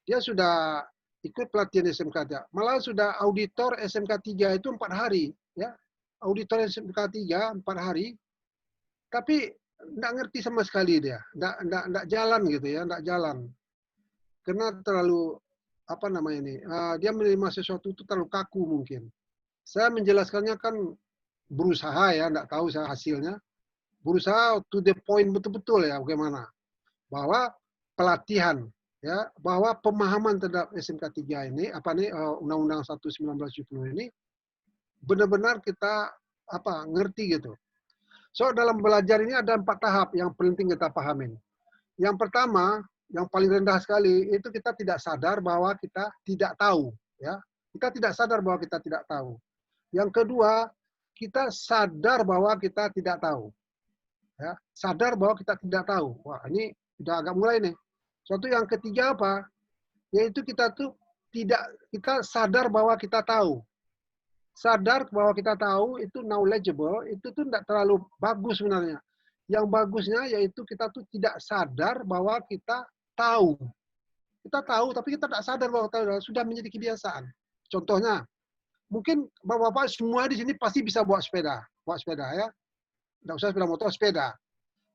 dia sudah ikut pelatihan SMK 3. Malah sudah auditor SMK 3 itu 4 hari ya. Auditor SMK 3 4 hari. Tapi enggak ngerti sama sekali dia. Enggak jalan gitu ya, enggak jalan. Karena terlalu apa namanya ini? Dia menerima sesuatu itu terlalu kaku mungkin. Saya menjelaskannya kan berusaha ya, enggak tahu saya hasilnya. Berusaha to the point betul-betul ya bagaimana. Bahwa pelatihan ya, bahwa pemahaman terhadap SMK 3 ini Undang-Undang 1/1970 ini benar-benar kita ngerti gitu. So dalam belajar ini ada 4 tahap yang penting kita pahamin. Yang pertama, yang paling rendah sekali itu kita tidak sadar bahwa kita tidak tahu ya. Kita tidak sadar bahwa kita tidak tahu. Yang kedua, kita sadar bahwa kita tidak tahu. Ya, sadar bahwa kita tidak tahu. Wah, ini udah agak mulai nih. Suatu yang ketiga apa? Yaitu kita sadar bahwa kita tahu. Sadar bahwa kita tahu itu knowledgeable, itu tuh tidak terlalu bagus sebenarnya. Yang bagusnya yaitu kita tuh tidak sadar bahwa kita tahu. Kita tahu, tapi kita tidak sadar bahwa kita sudah menjadi kebiasaan. Contohnya, mungkin bapak-bapak semua di sini pasti bisa bawa sepeda ya. Tidak usah sepeda motor, sepeda.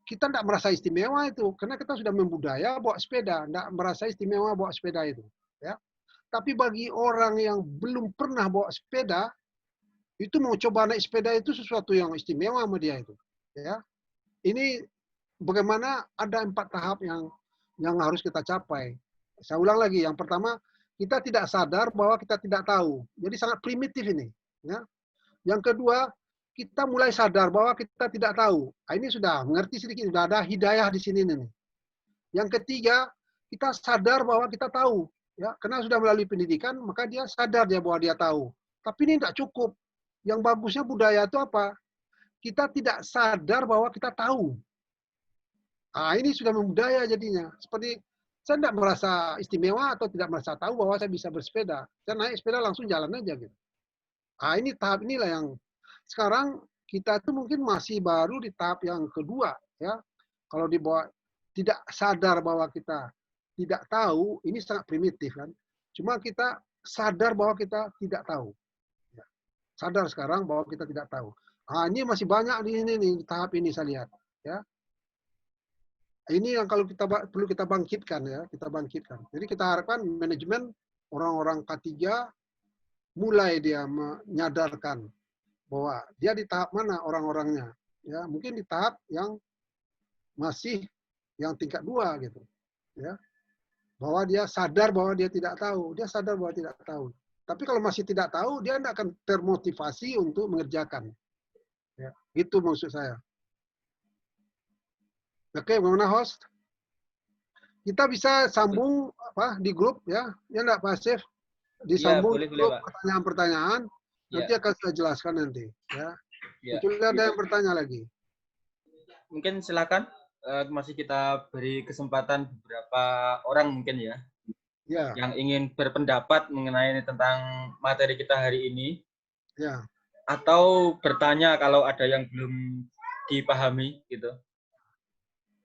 Kita tidak merasa istimewa itu, karena kita sudah membudaya bawa sepeda, tidak merasa istimewa bawa sepeda itu. Ya. Tapi bagi orang yang belum pernah bawa sepeda, itu mau coba naik sepeda itu sesuatu yang istimewa sama dia itu. Ya. Ini bagaimana ada 4 tahap yang harus kita capai. Saya ulang lagi, yang pertama, kita tidak sadar bahwa kita tidak tahu. Jadi sangat primitif ini. Ya. Yang kedua, kita mulai sadar bahwa kita tidak tahu. Nah, ini sudah mengerti sedikit, sudah ada hidayah di sini nih. Yang ketiga, kita sadar bahwa kita tahu. Ya, karena sudah melalui pendidikan, maka dia sadar dia bahwa dia tahu. Tapi ini tidak cukup. Yang bagusnya budaya itu apa? Kita tidak sadar bahwa kita tahu. Nah, ini sudah membudaya jadinya. Seperti saya tidak merasa istimewa atau tidak merasa tahu bahwa saya bisa bersepeda. Saya naik sepeda langsung jalan aja gitu. Nah, ini tahap inilah yang sekarang kita itu mungkin masih baru di tahap yang kedua ya. Kalau dibawa tidak sadar bahwa kita tidak tahu, ini sangat primitif kan. Cuma kita sadar bahwa kita tidak tahu. Ya. Sadar sekarang bahwa kita tidak tahu. Nah, ini masih banyak di sini nih di tahap ini saya lihat ya. Ini yang kalau perlu kita bangkitkan ya, kita bangkitkan. Jadi kita harapkan manajemen orang-orang K3 mulai dia menyadarkan bahwa dia di tahap mana orang-orangnya. Ya, mungkin di tahap yang masih yang tingkat 2 gitu. Ya. Bahwa dia sadar bahwa dia tidak tahu, dia sadar bahwa tidak tahu. Tapi kalau masih tidak tahu, dia tidak akan termotivasi untuk mengerjakan. Ya, itu maksud saya. Oke, bagaimana host? Kita bisa sambung di grup ya, ya enggak Pak Asif? Disambung ya, boleh, pertanyaan-pertanyaan. Nanti akan saya jelaskan nanti. Ya. Kecuali ada yang bertanya lagi. Mungkin silakan. Masih kita beri kesempatan beberapa orang mungkin ya. Ya, yang ingin berpendapat mengenai tentang materi kita hari ini, ya. atau bertanya kalau ada yang belum dipahami gitu.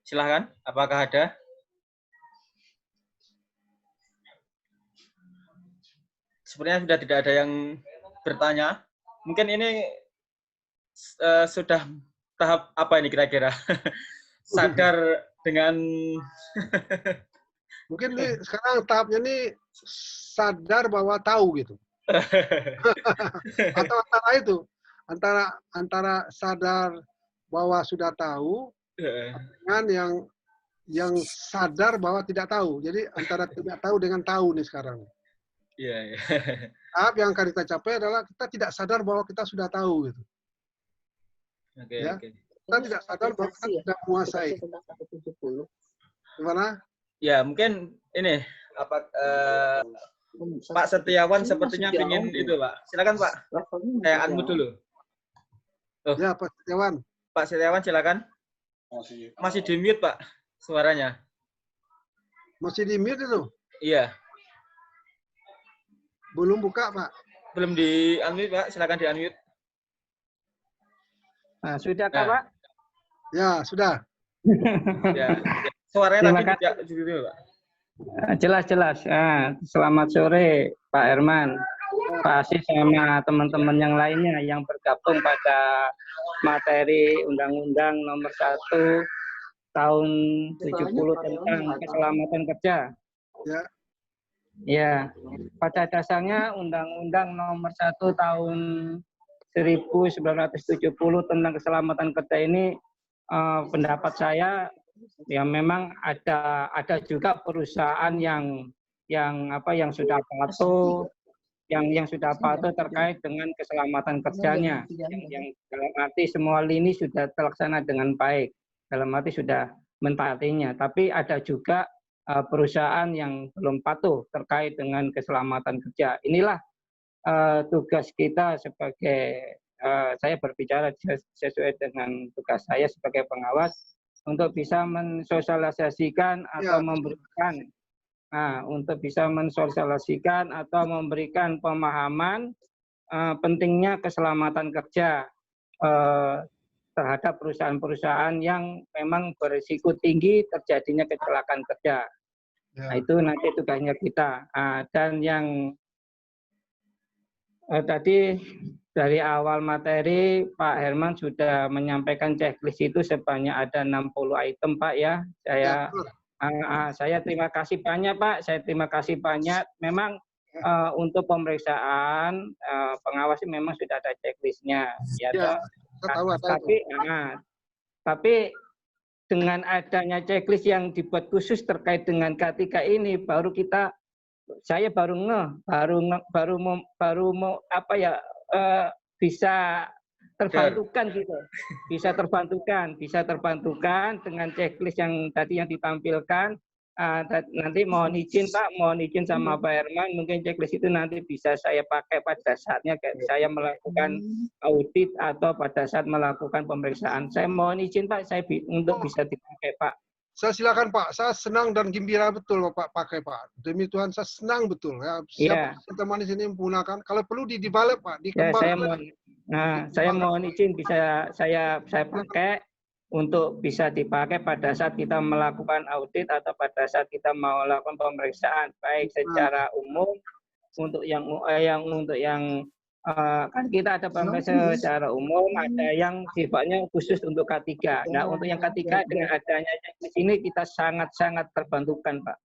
Silahkan, apakah ada? Sebenarnya sudah tidak ada yang bertanya. Mungkin ini sudah tahap apa ini kira-kira? Sadar dengan Mungkin nih sekarang tahapnya nih sadar bahwa tahu gitu. Atau antara itu, antara sadar bahwa sudah tahu dengan yang sadar bahwa tidak tahu. Jadi antara tidak tahu dengan tahu nih sekarang. Iya, iya. Tahap yang akan kita capai adalah kita tidak sadar bahwa kita sudah tahu gitu. Oke, Ya. oke. Kita tidak sadar bahwa kita tidak menguasai. Gimana? Ya, mungkin ini apa Pak Setiawan sepertinya ingin itu, Pak. Silakan, Pak. Saya unmute dulu. Oh, Ya, Pak Setiawan. Pak Setiawan silakan. Masih di mute, Pak, suaranya. Masih di mute itu? Iya. Belum buka, Pak. Belum di unmute, Pak. Silakan di unmute. Nah, sudah Kak, Nah. Pak? Ya, sudah. Ya. Suaranya Terima tadi juga, Pak. Jelas. Selamat sore Pak Herman, Pak Asis sama teman-teman yang lainnya yang bergabung pada materi Undang-Undang Nomor 1 Tahun 70 tentang keselamatan kerja. Ya. Ya, pada dasarnya Undang-Undang Nomor 1 Tahun 1970 tentang keselamatan kerja ini pendapat saya ya memang ada juga perusahaan yang sudah patuh yang sudah patuh terkait dengan keselamatan kerjanya yang dalam arti semua lini sudah terlaksana dengan baik, dalam arti sudah mentaatinya, tapi ada juga perusahaan yang belum patuh terkait dengan keselamatan kerja. Inilah tugas kita sebagai saya berbicara sesuai dengan tugas saya sebagai pengawas untuk bisa mensosialisasikan atau memberikan untuk bisa mensosialisasikan atau memberikan pemahaman pentingnya keselamatan kerja terhadap perusahaan-perusahaan yang memang berisiko tinggi terjadinya kecelakaan kerja. Ya. Nah, itu nanti tugasnya kita. Dan yang tadi dari awal materi Pak Herman sudah menyampaikan checklist itu sebanyak ada 60 item, Pak ya. Saya terima kasih banyak, Pak. Saya terima kasih banyak. Memang untuk pemeriksaan pengawas memang sudah ada checklistnya. Ya, tapi dengan adanya checklist yang dibuat khusus terkait dengan K3 ini, saya baru mau bisa terbantukan gitu, bisa terbantukan dengan checklist yang tadi yang ditampilkan. Nanti mohon izin sama Pak Herman, mungkin checklist itu nanti bisa saya pakai pada saatnya saya melakukan audit atau pada saat melakukan pemeriksaan. Saya mohon izin Pak, untuk bisa dipakai Pak. Saya silakan Pak, saya senang dan gembira betul Pak pakai Pak. Demi Tuhan saya senang betul ya. Siapa teman di sini menggunakan, kalau perlu dibalik Pak, dikembangkan. Saya mohon izin bisa saya pakai untuk bisa dipakai pada saat kita melakukan audit atau pada saat kita melakukan pemeriksaan baik secara umum untuk yang kan kita ada pemeriksaan secara umum, ada yang sifatnya khusus untuk K3. Nah, untuk yang K3 dengan adanya di sini kita sangat-sangat terbantukan, Pak.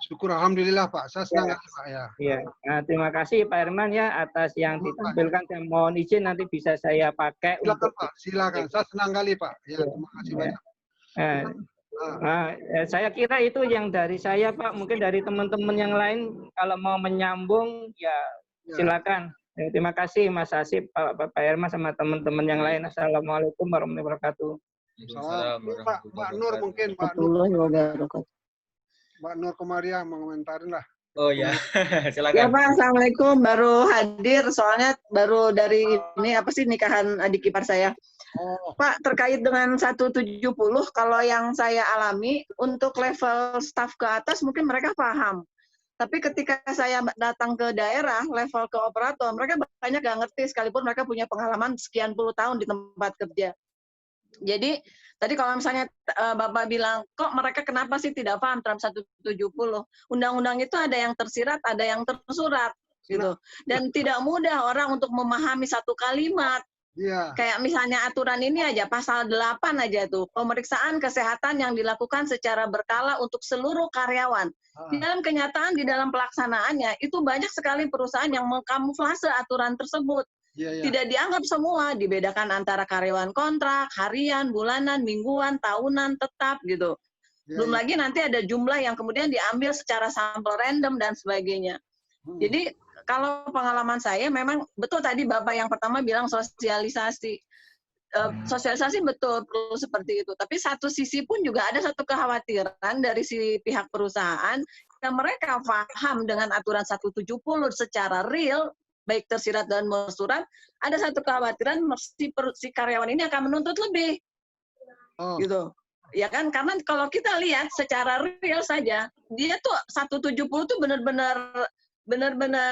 Syukur alhamdulillah Pak, saya senang Pak ya. Iya. Nah, terima kasih Pak Herman ya atas yang ditampilkan. Saya mohon izin nanti bisa saya pakai. Silakan Pak, silakan. Saya senang kali Pak. Ya, terima kasih banyak. Saya kira itu yang dari saya Pak. Mungkin dari teman-teman yang lain kalau mau menyambung ya silakan. Terima kasih Mas Asif, Pak Herman sama teman-teman yang lain. Assalamualaikum warahmatullahi wabarakatuh. Mbak Nur mungkin Mbak Nur Komaria mengomentarin lah. Oh ya, silakan. Ya Pak, Assalamualaikum. Baru hadir soalnya baru dari nikahan adik ipar saya. Pak, terkait dengan 170, kalau yang saya alami untuk level staff ke atas mungkin mereka paham. Tapi ketika saya datang ke daerah, level ke operator, mereka banyak nggak ngerti sekalipun mereka punya pengalaman sekian puluh tahun di tempat kerja. Jadi tadi kalau misalnya Bapak bilang, kok mereka kenapa sih tidak paham terhadap 170? Undang-undang itu ada yang tersirat, ada yang tersurat, gitu. Dan tidak mudah orang untuk memahami satu kalimat. Iya. Kayak misalnya aturan ini aja, pasal 8 aja tuh, pemeriksaan kesehatan yang dilakukan secara berkala untuk seluruh karyawan. Di dalam kenyataan, di dalam pelaksanaannya, itu banyak sekali perusahaan yang mengkamuflase aturan tersebut. Tidak dianggap semua, dibedakan antara karyawan kontrak, harian, bulanan, mingguan, tahunan, tetap gitu. Belum lagi nanti ada jumlah yang kemudian diambil secara sampel random dan sebagainya. Jadi kalau pengalaman saya memang betul tadi Bapak yang pertama bilang sosialisasi. Sosialisasi betul perlu seperti itu. Tapi satu sisi pun juga ada satu kekhawatiran dari si pihak perusahaan yang mereka paham dengan aturan 170 secara real, baik tersirat dan tersurat, ada satu kekhawatiran si karyawan ini akan menuntut lebih. Gitu. Ya kan, karena kalau kita lihat secara real saja, dia tuh 170 tuh benar-benar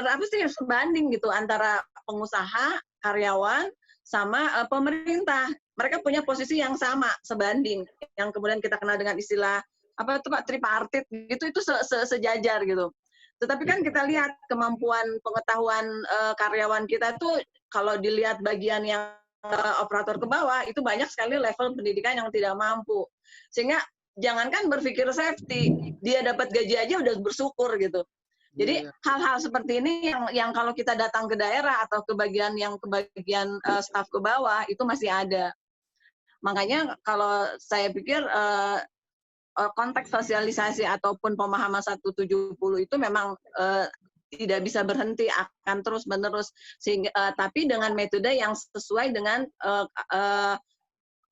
apa sih sebanding gitu antara pengusaha, karyawan sama pemerintah. Mereka punya posisi yang sama, sebanding. Yang kemudian kita kenal dengan istilah apa itu Pak, tripartit gitu, itu sejajar gitu. Tetapi kan kita lihat kemampuan pengetahuan karyawan kita tuh kalau dilihat bagian yang operator ke bawah itu banyak sekali level pendidikan yang tidak mampu. Sehingga jangankan berpikir safety, dia dapat gaji aja udah bersyukur gitu. Jadi hal-hal seperti ini yang kalau kita datang ke daerah atau ke bagian staf ke bawah itu masih ada. Makanya kalau saya pikir konteks sosialisasi ataupun pemahaman 170 itu memang tidak bisa berhenti, akan terus-menerus, sehingga tapi dengan metode yang sesuai dengan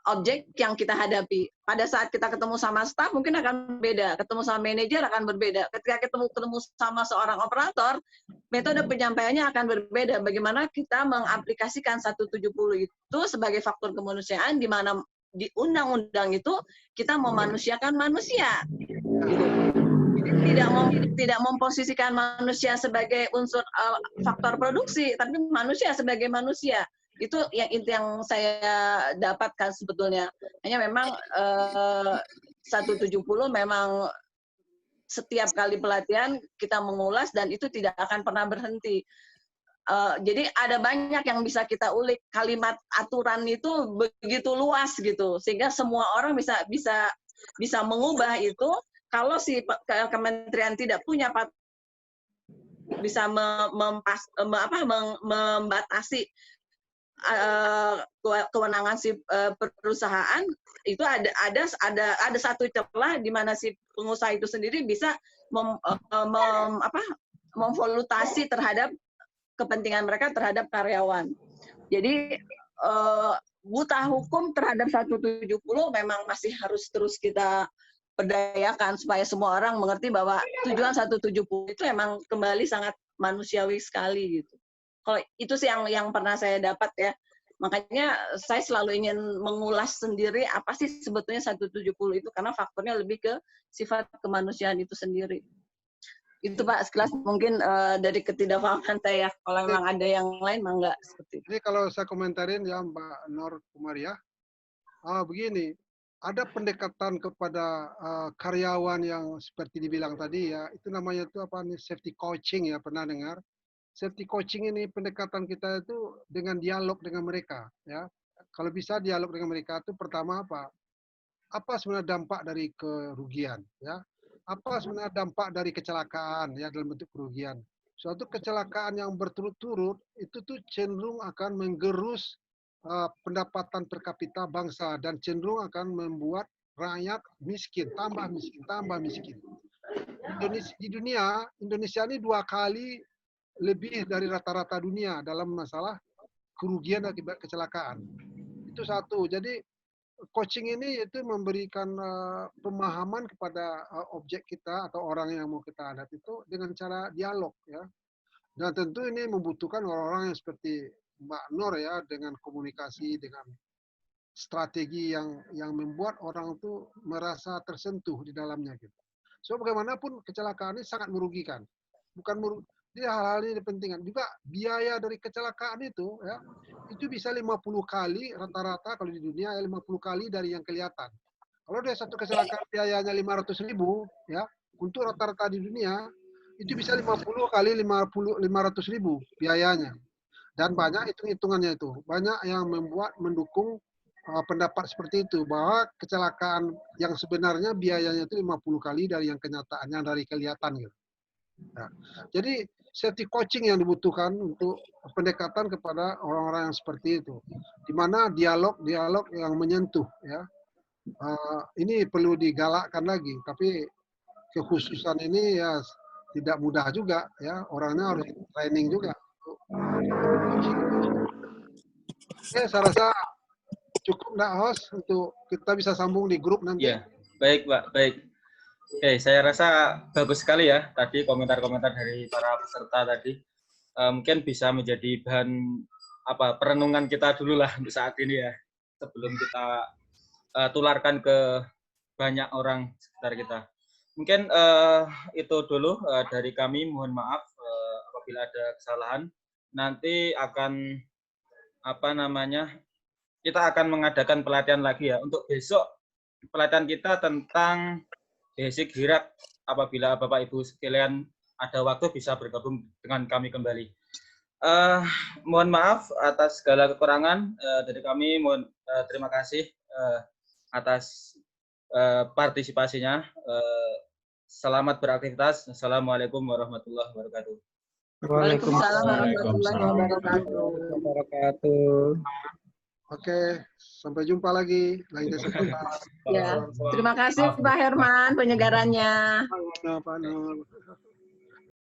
objek yang kita hadapi. Pada saat kita ketemu sama staf mungkin akan berbeda, ketemu sama manajer akan berbeda. Ketika ketemu sama seorang operator, metode penyampaiannya akan berbeda. Bagaimana kita mengaplikasikan 170 itu sebagai faktor kemanusiaan, di mana di undang-undang itu kita memanusiakan manusia. Tidak memposisikan manusia sebagai unsur faktor produksi, tapi manusia sebagai manusia. Itu yang inti yang saya dapatkan sebetulnya. Hanya memang 170 memang setiap kali pelatihan kita mengulas dan itu tidak akan pernah berhenti. Jadi ada banyak yang bisa kita ulik. Kalimat aturan itu begitu luas gitu, sehingga semua orang bisa mengubah itu. Kalau si kementerian tidak punya bisa membatasi kewenangan si perusahaan, itu ada satu celah di mana si pengusaha itu sendiri bisa memvolutasi terhadap kepentingan mereka terhadap karyawan. Jadi buta hukum terhadap 170 memang masih harus terus kita berdayakan supaya semua orang mengerti bahwa tujuan 170 itu emang kembali sangat manusiawi sekali gitu. Kalau itu sih yang pernah saya dapat ya. Makanya saya selalu ingin mengulas sendiri apa sih sebetulnya 170 itu, karena faktornya lebih ke sifat kemanusiaan itu sendiri. Itu Pak, sekelas mungkin dari ketidakpahaman saya. Kalau memang ada yang lain, mah enggak seperti itu. Ini kalau saya komentarin ya Mbak Nur Kumaria, begini, ada pendekatan kepada karyawan yang seperti dibilang tadi ya, itu namanya itu apa nih, safety coaching ya, pernah dengar? Safety coaching ini pendekatan kita itu dengan dialog dengan mereka ya. Kalau bisa dialog dengan mereka itu pertama apa? Apa sebenarnya dampak dari kerugian ya? Apa sebenarnya dampak dari kecelakaan ya dalam bentuk kerugian? Suatu kecelakaan yang berturut-turut itu tuh cenderung akan menggerus pendapatan per kapita bangsa dan cenderung akan membuat rakyat miskin, tambah miskin, tambah miskin. Di dunia, Indonesia ini 2 kali lebih dari rata-rata dunia dalam masalah kerugian akibat kecelakaan. Itu satu. Jadi coaching ini itu memberikan pemahaman kepada objek kita atau orang yang mau kita hadapi itu dengan cara dialog ya. Dan tentu ini membutuhkan orang-orang yang seperti Mbak Nur ya, dengan komunikasi, dengan strategi yang membuat orang itu merasa tersentuh di dalamnya gitu. So bagaimanapun kecelakaan ini sangat merugikan. Jadi hal-hal ini pentingan. Juga biaya dari kecelakaan itu ya, itu bisa 50 kali rata-rata kalau di dunia ya 50 kali dari yang kelihatan. Kalau dia satu kecelakaan biayanya 500.000 ya, untuk rata-rata di dunia itu bisa 50 kali 500.000 biayanya. Dan banyak hitung-hitungannya itu. Banyak yang mendukung pendapat seperti itu, bahwa kecelakaan yang sebenarnya biayanya itu 50 kali dari yang kenyataannya, dari kelihatan gitu. Nah, jadi safety coaching yang dibutuhkan untuk pendekatan kepada orang-orang yang seperti itu, di mana dialog yang menyentuh ya. Ini perlu digalakkan lagi, tapi kekhususan ini ya tidak mudah juga ya, orangnya harus training juga. Oke, saya rasa cukup nggak host untuk kita bisa sambung di grup nanti. Ya, baik Pak, baik. Oke, saya rasa bagus sekali ya tadi komentar-komentar dari para peserta tadi. Mungkin bisa menjadi bahan perenungan kita dulu lah untuk saat ini ya, sebelum kita tularkan ke banyak orang sekitar kita. Mungkin itu dulu dari kami. Mohon maaf apabila ada kesalahan. Nanti akan kita akan mengadakan pelatihan lagi ya. Untuk besok pelatihan kita tentang basic HIRAK. Apabila Bapak Ibu sekalian ada waktu bisa bergabung dengan kami kembali. Mohon maaf atas segala kekurangan dari kami. Terima kasih atas partisipasinya. Selamat beraktivitas. Assalamualaikum warahmatullahi wabarakatuh. Waalaikumsalam warahmatullahi wabarakatuh. Oke, sampai jumpa lagi. Ya, terima kasih Pak Herman penyegarannya. Pak Nur.